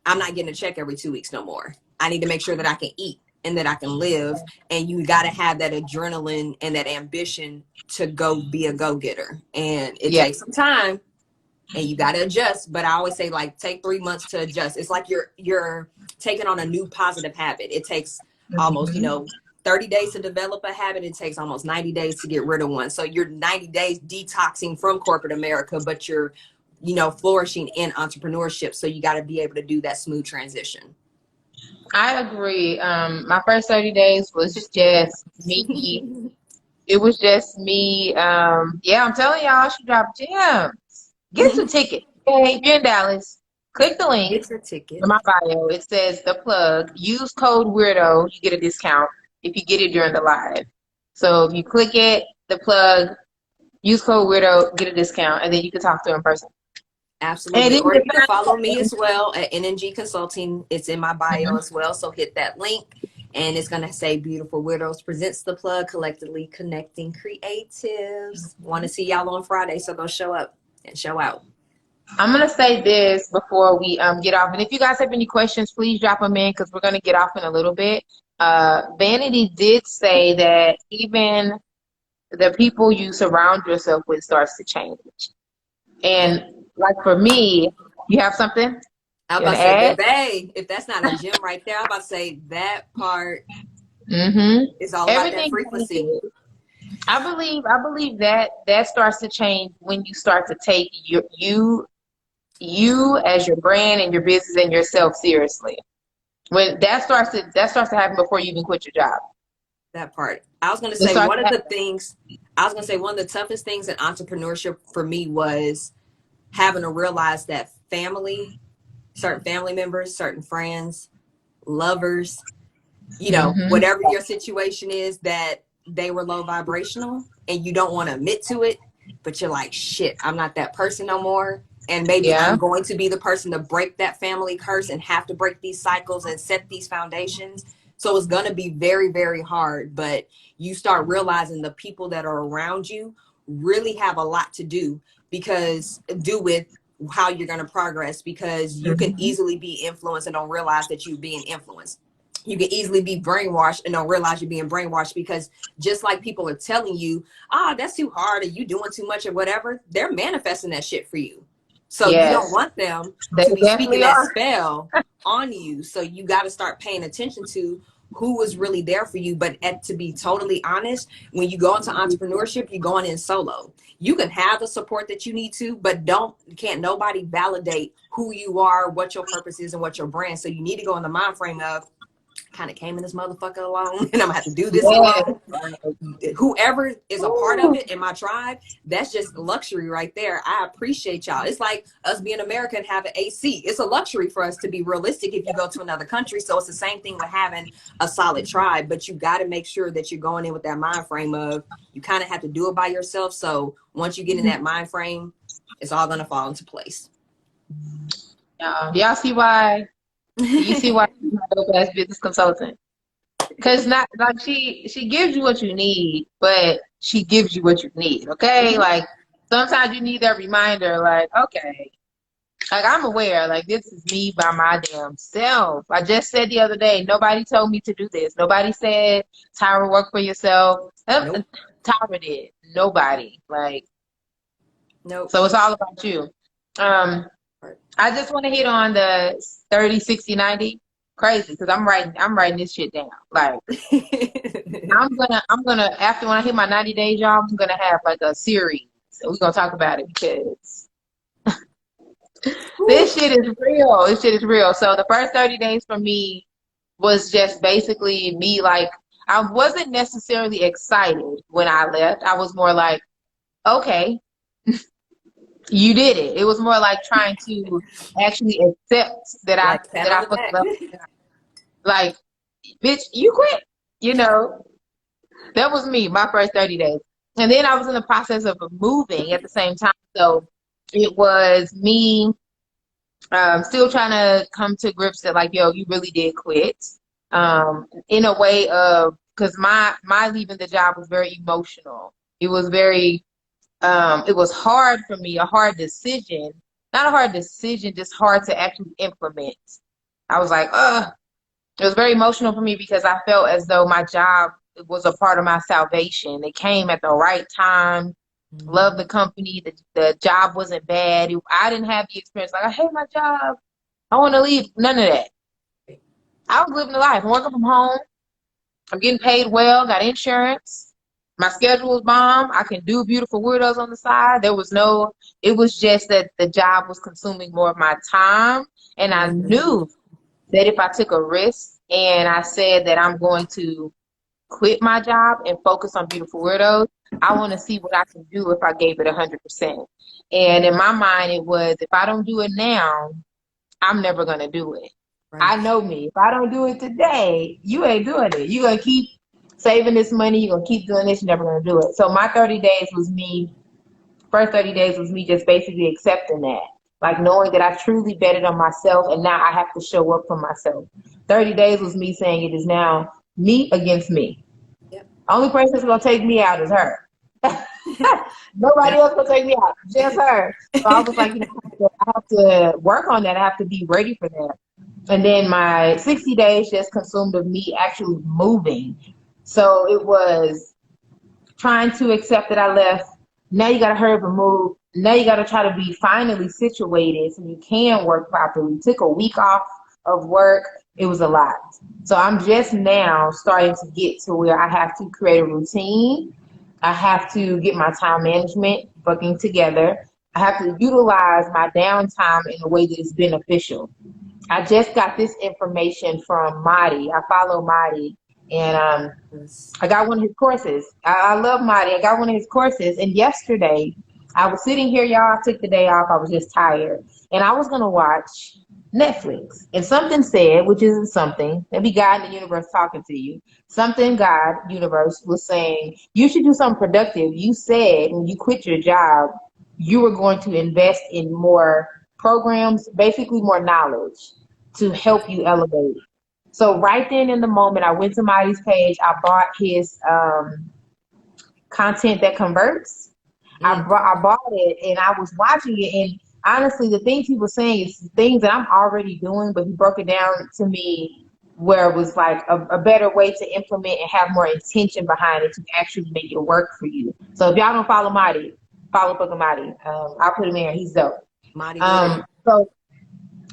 I'm not getting a check every 2 weeks no more. I need to make sure that I can eat and that I can live. And you got to have that adrenaline and that ambition to go be a go-getter. And it
Yeah.
takes some time, and you got to adjust. But I always say, like, take 3 months to adjust. It's like you're taking on a new positive habit. It takes almost,
Mm-hmm.
30 days to develop a habit. It takes almost 90 days to get rid of one. So you're 90 days detoxing from corporate America, but you're, flourishing in entrepreneurship. So you got to be able to do that smooth transition.
I agree. My first 30 days was just me. It was just me. Yeah, I'm telling y'all, I should drop gems. Get some tickets. Okay, if you're in Dallas, click the link
Get your ticket.
in my bio. It says the plug. Use code Weirdo. You get a discount if you get it during the live. So if you click it, the plug, use code Weirdo, get a discount, and then you can talk to him in person. And
Absolutely.
then
Or
you
you can follow me as well at NNG Consulting. It's in my bio as well. So hit that link, and it's going to say Beautiful Weirdos presents the plug, collectively connecting creatives. Want to see y'all on Friday. So go show up and show out.
I'm gonna say this before we get off, and if you guys have any questions, please drop them in, because we're gonna get off in a little bit. Vanity did say that even the people you surround yourself with starts to change. And like for me, you have something
I'm
you
about
want
to
to
say,
add?
baby, if that's not a gym right there, I'm about to say that part
Mm-hmm.
is all about that
Everything
frequency.
changes. I believe that starts to change when you start to take you as your brand and your business and yourself seriously. When that starts to happen before you even quit your job.
That part. I was going to
It
say
starts
one
to
of the
happen.
things, I was going to say one of the toughest things in entrepreneurship for me was having to realize that certain family members, certain friends, lovers,
Mm-hmm.
whatever your situation is, that they were low vibrational, and you don't want to admit to it, but you're like, shit, I'm not that person no more. And maybe
Yeah.
I'm going to be the person to break that family curse and have to break these cycles and set these foundations. So it's going to be very, very hard. But you start realizing the people that are around you really have a lot to do with how you're going to progress, because you can easily be influenced and don't realize that you're being influenced. You can easily be brainwashed and don't realize you're being brainwashed, because just like people are telling you, that's too hard, or you doing too much, or whatever, they're manifesting that shit for you. So you don't
Yes,
want them
they
to be speaking
definitely
that
are.
spell on you. So you got to start paying attention to who was really there for you. But to be totally honest, when you go into entrepreneurship, you're going in solo. You can have the support that you need to, but can't nobody validate who you are, what your purpose is, and what your brand. So you need to go in the mind frame of, kind of came in this motherfucker alone, and I'm gonna have to do this
Yes.
alone. Whoever is a part of it in my tribe, that's just luxury right there. I appreciate y'all. It's like us being American and having AC. It's a luxury for us to be realistic if you go to another country. So it's the same thing with having a solid tribe, but you got to make sure that you're going in with that mind frame of, you kind of have to do it by yourself. So once you get in that mind frame, it's all gonna fall into place.
Y'all see why? You see why she's my dope ass business consultant? Because not like she gives you what you need, but she gives you what you need. Okay, like sometimes you need that reminder. Like, okay, like I'm aware. Like this is me by my damn self. I just said the other day, nobody told me to do this. Nobody said, Tyra, work for yourself.
Nope.
Tyra did. Nobody. Like,
Nope.
so it's all about you. I just want to hit on the 30, 60, 90. Crazy, because I'm writing this shit down. Like I'm gonna after when I hit my 90 day job, I'm gonna have like a series. So we're gonna talk about it because this shit is real. This shit is real. So the first 30 days for me was just basically me, like I wasn't necessarily excited when I left. I was more like, okay, you did it. It was more like trying to actually accept that
Like pat on
I
the
fucked
back.
up. Like, bitch, you quit. You know, that was me, my first 30 days. And then I was in the process of moving at the same time. So it was me still trying to come to grips that, like, yo, you really did quit. In a way of, because my leaving the job was very emotional. It was very, it was hard for me, a hard decision. Not a hard decision, just hard to actually implement. I was like, ugh. It was very emotional for me because I felt as though my job was a part of my salvation. It came at the right time. Loved the company. The job wasn't bad. I didn't have the experience like, I hate my job, I want to leave. None of that. I was living the life. I'm working from home. I'm getting paid well. Got insurance. My schedule was bomb. I can do beautiful weirdos on the side. It was just that the job was consuming more of my time. And I knew that if I took a risk and I said that I'm going to quit my job and focus on beautiful weirdos, I want to see what I can do if I gave it 100%. And in my mind, it was, if I don't do it now, I'm never going to do it. Right. I know me. If I don't do it today, you ain't doing it. You're going to keep saving this money. You're going to keep doing this. You're never going to do it. So my 30 days was me, first 30 days was me just basically accepting that. Like knowing that I truly betted on myself and now I have to show up for myself. 30 days was me saying it is now me against me. Yep. Only person that's going to take me out is her. Nobody else going to take me out. Just her. So I was like, I have to work on that. I have to be ready for that. And then my 60 days just consumed of me actually moving. So it was trying to accept that I left. Now you got to hurry up and move. Now you got to try to be finally situated so you can work properly. Took a week off of work. It was a lot. So I'm just now starting to get to where I have to create a routine. I have to get my time management fucking together. I have to utilize my downtime in a way that is beneficial. I just got this information from Marty. I follow Marty, and I got one of his courses. I love Marty. I got one of his courses, and yesterday I was sitting here, y'all. I took the day off. I was just tired, and I was gonna watch Netflix. And something said, which isn't something, maybe God in the universe talking to you. Something God, universe, was saying you should do something productive. You said when you quit your job, you were going to invest in more programs, basically more knowledge to help you elevate. So right then in the moment, I went to Marty's page. I bought his content that converts. I bought it and I was watching it and honestly, the things he was saying is things that I'm already doing, but he broke it down to me where it was like a better way to implement and have more intention behind it to actually make it work for you. So if y'all don't follow Marty, follow fucking Marty. I'll put him in. He's dope.
Mighty with it.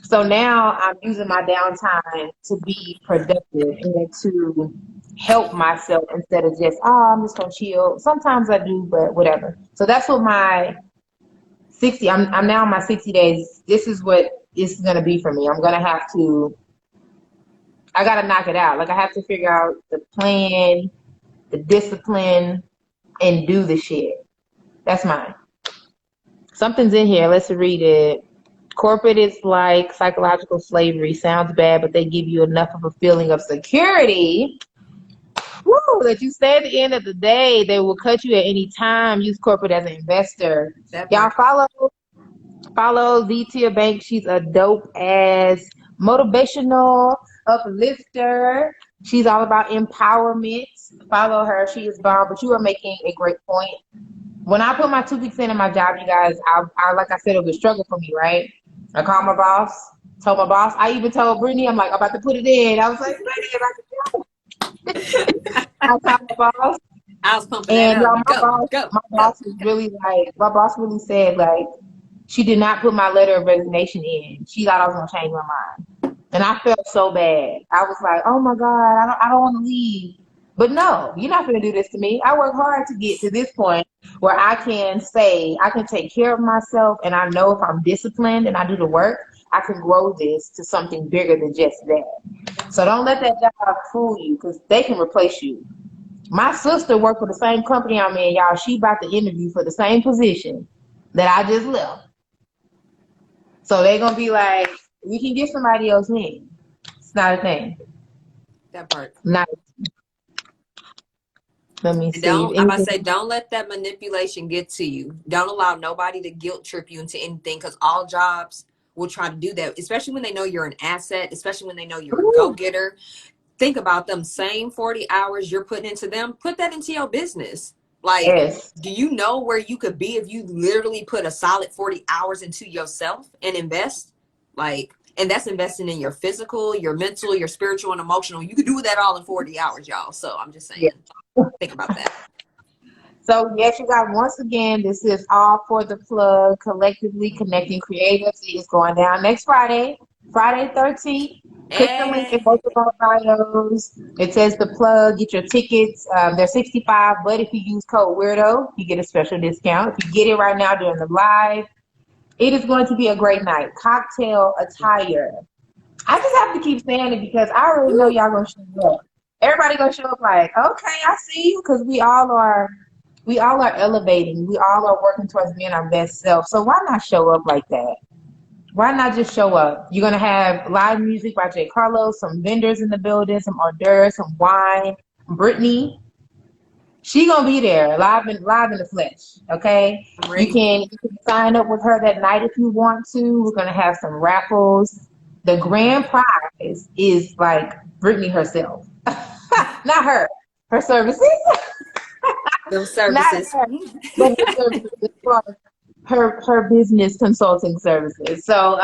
So now I'm using my downtime to be productive and to help myself instead of just, I'm just gonna chill. Sometimes I do, but whatever. So that's what my 60, I'm now on my 60 days. This is what it's gonna be for me. I gotta knock it out. Like I have to figure out the plan, the discipline, and do the shit. That's mine. Something's in here. Let's read it. Corporate is like psychological slavery. Sounds bad, but they give you enough of a feeling of security. Woo, that you say at the end of the day, they will cut you at any time. Use corporate as an investor. Y'all follow Z-Tia Banks. She's a dope ass motivational uplifter. She's all about empowerment. Follow her. She is bomb. But you are making a great point. When I put my 2 weeks in my job, you guys, I like I said, it was a struggle for me, right? I called my boss, told my boss. I even told Brittany, I'm like, I'm about to put it in. I was like, Brittany, I called my boss.
I was pumping
And
that up.
my boss was really like, my boss really said, like, she did not put my letter of resignation in. She thought I was going to change my mind. And I felt so bad. I was like, oh my God, I don't want to leave. But no, you're not going to do this to me. I work hard to get to this point where I can say, I can take care of myself. And I know if I'm disciplined and I do the work, I can grow this to something bigger than just that. So don't let that job fool you because they can replace you. My sister worked for the same company I'm in, y'all. She about to interview for the same position that I just left. So they're going to be like, we can get somebody else in. It's not a thing.
That part.
Not Let me see.
I'm about to say, don't let that manipulation get to you. Don't allow nobody to guilt trip you into anything because all jobs will try to do that, especially when they know you're an asset, especially when they know you're a go-getter. Think about them same 40 hours you're putting into them. Put that into your business. Like, yes. Do you know where you could be if you literally put a solid 40 hours into yourself and invest? Like, and that's investing in your physical, your mental, your spiritual, and emotional. You could do that all in 40 hours, y'all. So I'm just saying. Yeah. Think about that.
So yes, you guys, once again, this is All for the Plug, collectively connecting creatives. It is going down next Friday, Friday 13th. Click the link in both of our bios. It says the plug, get your tickets. They're $65, but if you use code Weirdo, you get a special discount. If you get it right now during the live, it is going to be a great night. Cocktail attire. I just have to keep saying it because I already know y'all gonna show up. Everybody gonna show up like, okay, I see you, because we all are elevating. We all are working towards being our best self. So why not show up like that? Why not just show up? You're gonna have live music by J. Carlos, some vendors in the building, some hors d'oeuvres, some wine. Brittany, she gonna be there, live in the flesh. Okay, you can sign up with her that night if you want to. We're gonna have some raffles. The grand prize is like Brittany herself. Not her services.
Those services.
Not her, but her business consulting services. So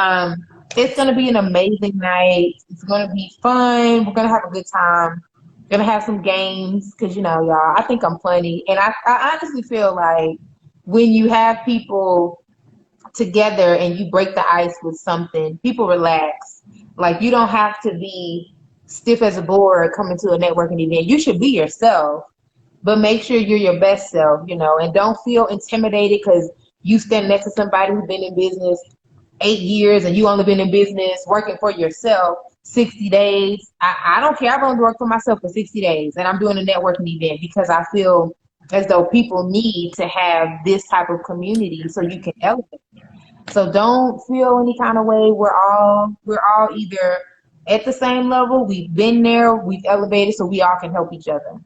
it's gonna be an amazing night. It's gonna be fun. We're gonna have a good time. We're gonna have some games because y'all, I think I'm funny, and I honestly feel like when you have people together and you break the ice with something, people relax. Like you don't have to be stiff as a board coming to a networking event. You should be yourself, but make sure you're your best self, and don't feel intimidated because you stand next to somebody who's been in business 8 years and you only been in business working for yourself 60 days. I don't care. I've only worked for myself for 60 days and I'm doing a networking event because I feel as though people need to have this type of community so you can elevate. So don't feel any kind of way. We're all either at the same level. We've been there. We've elevated so we all can help each other.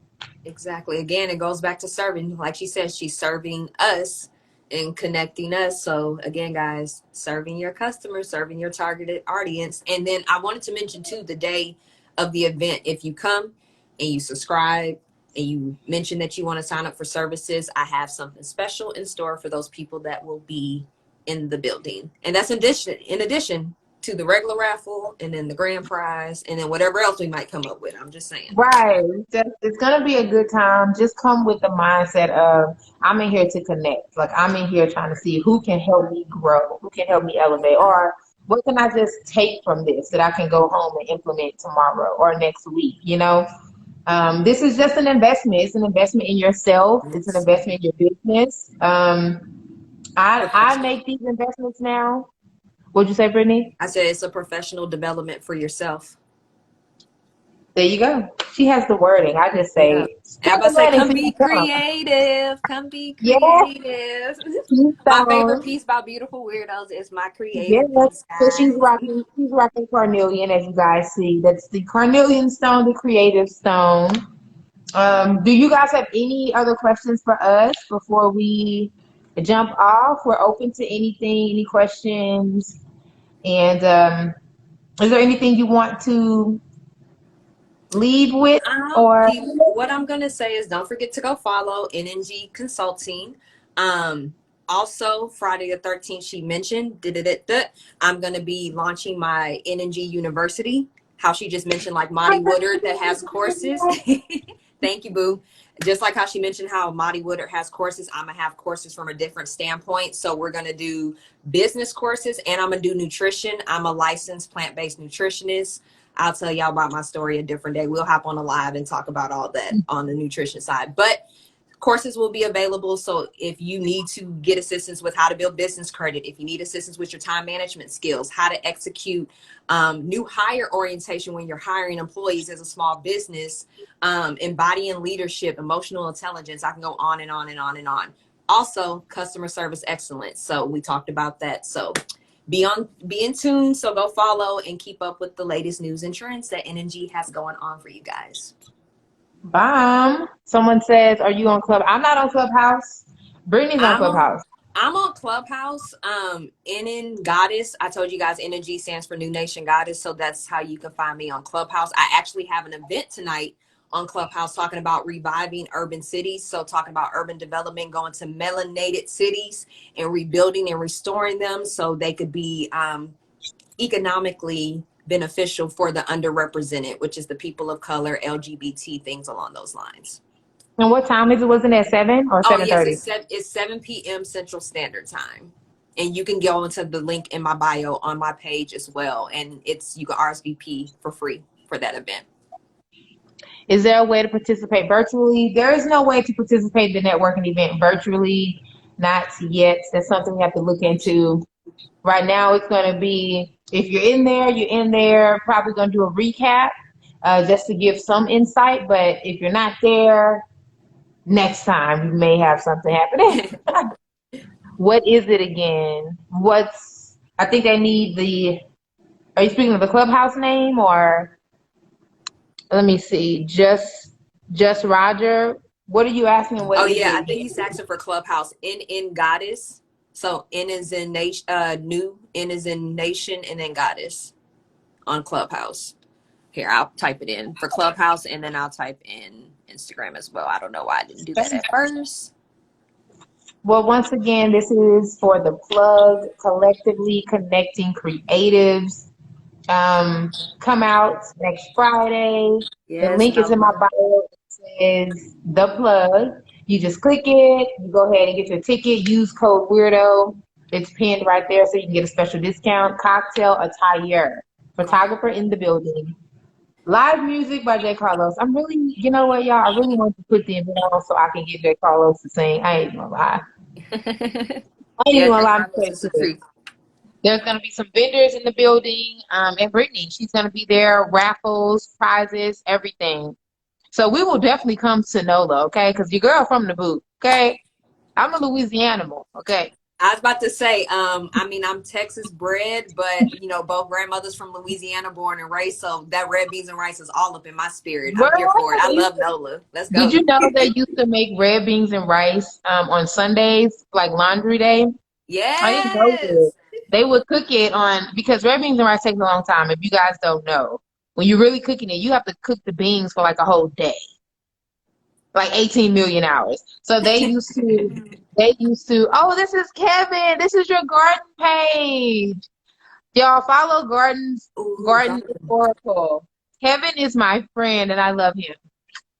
Exactly. Again, it goes back to serving. Like she said, she's serving us and connecting us. So again, guys, serving your customers, serving your targeted audience. And then I wanted to mention too, the day of the event, if you come and you subscribe and you mention that you want to sign up for services, I have something special in store for those people that will be in the building. And that's in addition to the regular raffle and then the grand prize and then whatever else we might come up with. I'm just saying.
Right. It's going to be a good time. Just come with the mindset of, I'm in here to connect. Like, I'm in here trying to see who can help me grow, who can help me elevate, or what can I just take from this that I can go home and implement tomorrow or next week, you know? This is just an investment. It's an investment in yourself. It's an
Yes.
investment in your business. I make these investments now. What'd you say, Brittany?
I said it's a professional development for yourself.
There you go. She has the wording. I just
Yeah.
say,
And I'm
spread
about
the
to say,
word
come
until
be
you come.
creative. Come be
Yes,
creative. My favorite
Keystone.
piece about Beautiful Weirdos is my
Yes.
creative piece,
So
guys.
she's rocking carnelian, as you guys see. That's the carnelian stone, the creative stone. Do you guys have any other questions for us before we jump off? We're open to anything, any questions. And is there anything you want to leave with or
What I'm gonna say is don't forget to go follow NNG Consulting. Also Friday the 13th, she mentioned I'm gonna be launching my NNG University. How she just mentioned like Monty Woodard that has courses. Thank you, boo. Just like how she mentioned how Monty Woodard has courses, I'm gonna have courses from a different standpoint. So we're gonna do business courses and I'm gonna do nutrition. I'm a licensed plant-based nutritionist. I'll tell y'all about my story a different day. We'll hop on a live and talk about all that on the nutrition side. But courses will be available. So if you need to get assistance with how to build business credit, if you need assistance with your time management skills, how to execute new hire orientation when you're hiring employees as a small business, embodying leadership, emotional intelligence, I can go on and on and on and on. Also, customer service excellence. So we talked about that. So be in tune. So go follow and keep up with the latest news and trends that NNG has going on for you guys.
bomb? Someone says, "Are you on Club?" I'm not on Clubhouse. Brittany's on
I'm on
Clubhouse.
I'm on Clubhouse. NN Goddess. I told you guys NNG stands for New Nation Goddess. So that's how you can find me on Clubhouse. I actually have an event tonight on Clubhouse talking about reviving urban cities. So talking about urban development, going to melanated cities and rebuilding and restoring them so they could be economically beneficial for the underrepresented, which is the people of color, LGBT, things along those lines.
And what time is it? Wasn't it 7 or
Oh, yes,
7:30?
it's 7 p.m. Central Standard Time. And you can go into the link in my bio on my page as well. And you can RSVP for free for that event.
Is there a way to participate virtually? There is no way to participate in the networking event virtually, not yet. That's something we have to look into. Right now, it's going to be, if you're in there, you're in there. Probably going to do a recap just to give some insight. But if you're not there, next time we may have something happening. What is it again? I think they need are you speaking of the Clubhouse name or, let me see, just Roger? What are you asking? What
Oh,
is
yeah,
it
I think he's
again?
asking for Clubhouse. NN Goddess. So N is in nation, N is in nation, and then Goddess on Clubhouse. Here, I'll type it in for Clubhouse, and then I'll type in Instagram as well. I don't know why I didn't do that at first.
Well, once again, this is for the plug, collectively connecting creatives. Come out next Friday. The
Yes,
link
and I
is in my
love.
bio. It says the plug. You just click it. You go ahead and get your ticket. Use code Weirdo. It's pinned right there so you can get a special discount. Cocktail attire. Photographer in the building. Live music by J. Carlos. I'm really, you know what, y'all? I really want to put the event on so I can get J. Carlos to sing. I ain't gonna lie. I ain't even
Yeah,
gonna
J.
lie. I'm
Carlos
straight
is
to
the
it.
truth.
There's going to be some vendors in the building, and Brittany, she's going to be there, raffles, prizes, everything. So we will definitely come to NOLA, okay? Because your girl from the boot, okay? I'm a Louisianimal, okay?
I was about to say, I mean, I'm Texas bred, but both grandmothers from Louisiana, born and raised. So that red beans and rice is all up in my spirit. I'm here for it. I love NOLA. Let's
Did
go.
you know they used to make red beans and rice on Sundays, like laundry day? I didn't know this.
Yes.
They would cook it because red beans and rice takes a long time. If you guys don't know, when you're really cooking it, you have to cook the beans for like a whole day. Like 18 million hours. So they used to They used to, oh, this is Kevin. This is your garden page. Y'all follow
Ooh,
Garden
garden.
Oracle. Kevin is my friend and I love him.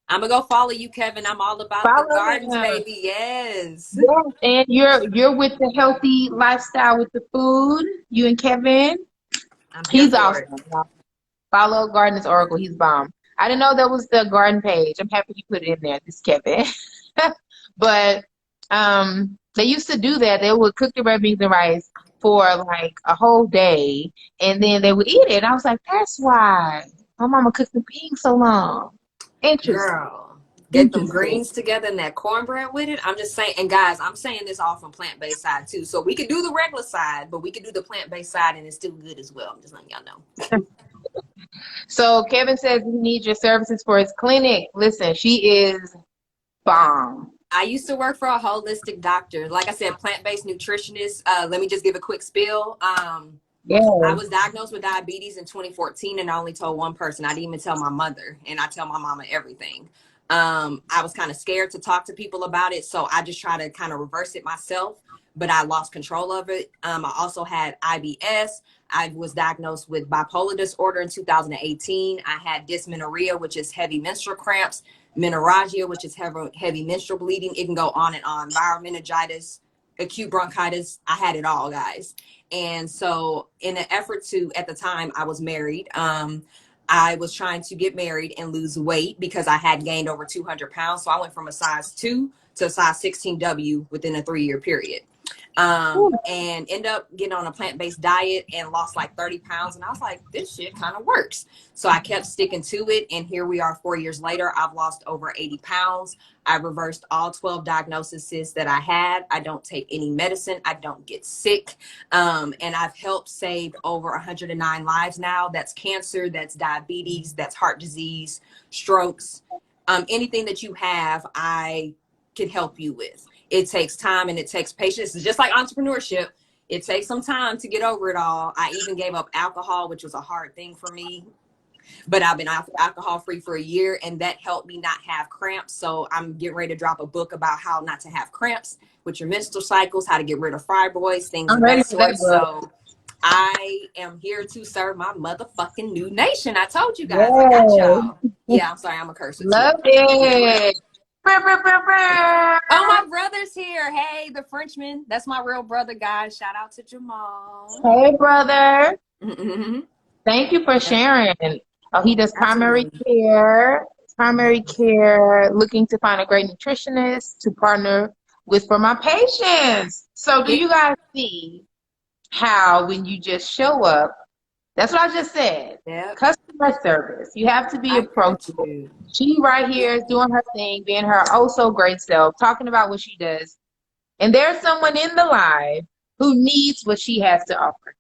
I'm gonna go follow you, Kevin. I'm all about the
Follow
gardens,
him.
baby. Yes.
Yes, and you're with the healthy lifestyle with the food. You and Kevin.
I'm here
He's
for it.
awesome. Follow Gardeners Oracle. He's bomb. I didn't know that was the garden page. I'm happy you put it in there. This Kevin. But they used to do that. They would cook the red beans and rice for like a whole day, and then they would eat it. And I was like, that's why my mama cooked the beans so long. Interesting.
Girl, get them
Interesting.
greens together and that cornbread with it. I'm just saying, and guys, I'm saying this all from plant-based side too. So we could do the regular side, but we could do the plant-based side and it's still good as well. I'm just letting y'all know.
So Kevin says he needs your services for his clinic. Listen, she is bomb.
I used to work for a holistic doctor. Like I said, plant-based nutritionist. Let me just give a quick spiel. I
Yeah.
was diagnosed with diabetes in 2014 and I only told one person. I didn't even tell my mother, and I tell my mama everything. I was kind of scared to talk to people about it, so I just try to kind of reverse it myself, but I lost control of it. I also had IBS. I was diagnosed with bipolar disorder in 2018. I had dysmenorrhea, which is heavy menstrual cramps, menorrhagia, which is heavy menstrual bleeding. It can go on and on. Viral meningitis, acute bronchitis. I had it all, guys. And so in an effort to, at the time I was married, I was trying to get married and lose weight because I had gained over 200 pounds. So I went from a size 2 to a size 16W within a 3-year period. And end up getting on a plant-based diet and lost like 30 pounds. And I was like, this shit kind of works. So I kept sticking to it. And here we are 4 years later. I've lost over 80 pounds. I reversed all 12 diagnoses that I had. I don't take any medicine. I don't get sick. And I've helped save over 109 lives now. That's cancer, that's diabetes, that's heart disease, strokes. Anything that you have, I can help you with. It takes time and it takes patience. It's just like entrepreneurship. It takes some time to get over it all. I even gave up alcohol, which was a hard thing for me, but I've been alcohol free for a year and that helped me not have cramps. So I'm getting ready to drop a book about how not to have cramps with your menstrual cycles, how to get rid of fibroids, things
I'm
of
ready
that
for that
sort.
book.
So I am here to serve my motherfucking new nation. I told you guys, I got y'all.
Yes.
Yeah, I'm sorry, I'm a cursor too.
Love it. Brr, brr, brr,
Oh,
brr.
my brother's here. Hey, the Frenchman. That's my real brother, guys. Shout out to Jamal.
Hey, brother.
Mm-hmm.
Thank you for
Yep,
sharing. Oh, he does primary
absolutely.
care. Primary care, looking to find a great nutritionist to partner with for my patients. So, do
Yeah,
you guys see how when you just show up? That's what I just said.
yep.
Customer service. You have to be
I got
approachable.
you.
She right here is doing her thing, being her oh so great self, talking about what she does. And there's someone in the live who needs what she has to offer.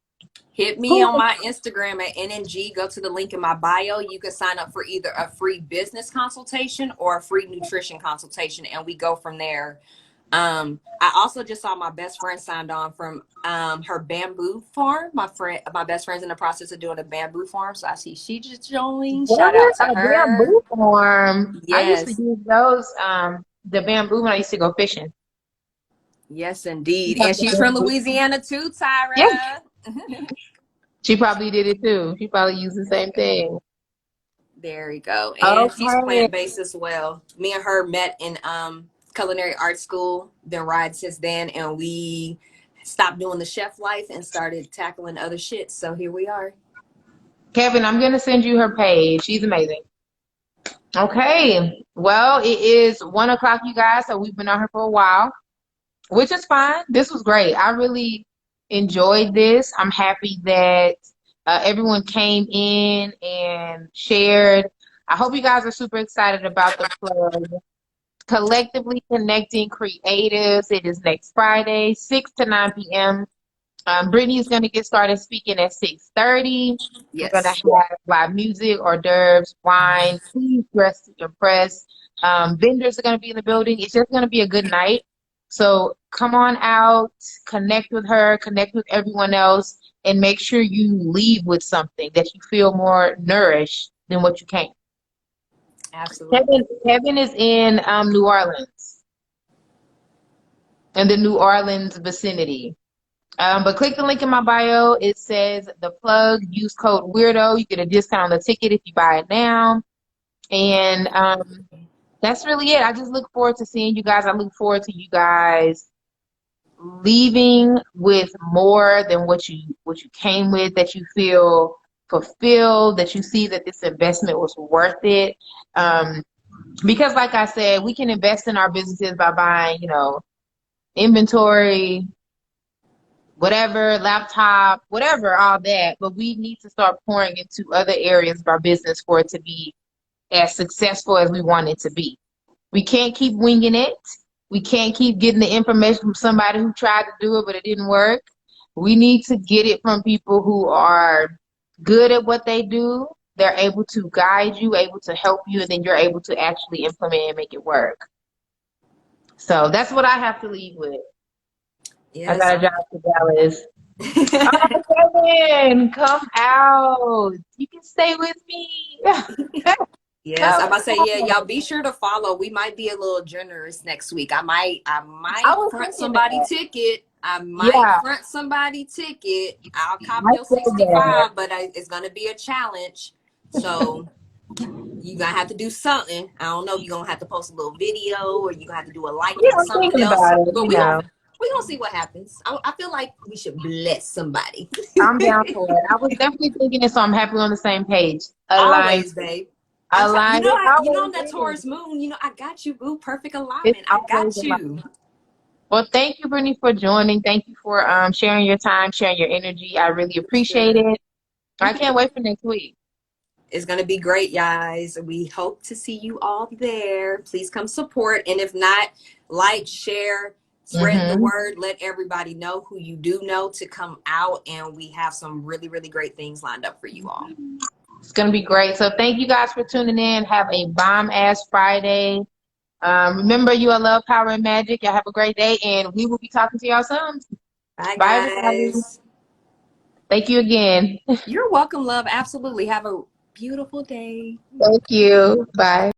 Hit me
Who?
on my Instagram at NNG. Go to the link in my bio. You can sign up for either a free business consultation or a free nutrition consultation, and we go from there. I also just saw my best friend signed on from her bamboo farm. My best friend's in the process of doing a bamboo farm, so I see she just joined. Shout out
What?
to
A
her.
bamboo form. I used to
Yes,
use those, the bamboo when I used to go fishing.
yes, indeed.
Have
And
the
she's from
bamboo.
Louisiana too,
Yeah,
Tyra.
she probably did it too. She probably used the same thing.
There we go. And she's
Okay.
plant-based as well. Me and her met in culinary art school, been riding since then, and we stopped doing the chef life and started tackling other shit. So here we are.
Kevin, I'm gonna send you her page. She's amazing. Okay. Well, it is 1 o'clock, you guys, so we've been on here for a while, which is fine. This was great. I really enjoyed this. I'm happy that everyone came in and shared. I hope you guys are super excited about the plug. Collectively Connecting Creatives. It is next Friday, 6 to 9 p.m. Brittany is going to get started speaking at 6:30. We're going to
Yes.
have live music, hors d'oeuvres, wine. Please dress to impress. Vendors are going to be in the building. It's just going to be a good night. So come on out, connect with her, connect with everyone else, and make sure you leave with something that you feel more nourished than what you came.
Absolutely.
Kevin is in New Orleans. in the New Orleans vicinity. But click the link in my bio. It says the plug, use code Weirdo. You get a discount on the ticket if you buy it now. And that's really it. I just look forward to seeing you guys. I look forward to you guys leaving with more than what you came with, that you feel fulfilled, that you see that this investment was worth it. Because like I said, we can invest in our businesses by buying, inventory, whatever, laptop, whatever, all that. But we need to start pouring into other areas of our business for it to be as successful as we want it to be. We can't keep winging it. We can't keep getting the information from somebody who tried to do it, but it didn't work. We need to get it from people who are good at what they do. They're able to guide you, able to help you, and then you're able to actually implement and make it work. So that's what I have to leave with.
Yes,
I got to drive to Dallas. Oh, Kevin, come out. You can stay with me.
Yes, I'm about to say, yeah, y'all be sure to follow. We might be a little generous next week. I might front somebody ticket. Front somebody ticket. I'll cop your 65, but it's gonna be a challenge. So you're gonna have to do something. I don't know. You're gonna have to post a little video, or you're gonna have to do a like on something else. But we're gonna see what happens. I feel like we should bless somebody.
I'm down for it. I was definitely thinking it, so I'm happy on the same page.
Always, babe. I'm that
is.
Taurus moon. I got you, boo. Perfect alignment. I got you.
Well, thank you, Brittany, for joining. Thank you for sharing your time, sharing your energy. I really appreciate it. I can't wait for next week.
It's going to be great, guys. We hope to see you all there. Please come support. And if not, like, share, spread the word. Let everybody know who you do know to come out. And we have some really, really great things lined up for you all.
It's going to be great. So thank you guys for tuning in. Have a bomb-ass Friday. Remember, you are love, power, and magic. Y'all have a great day, and we will be talking to y'all soon.
Bye, guys.
Thank you again.
You're welcome, love. Absolutely. Have a beautiful day.
Thank you. Bye.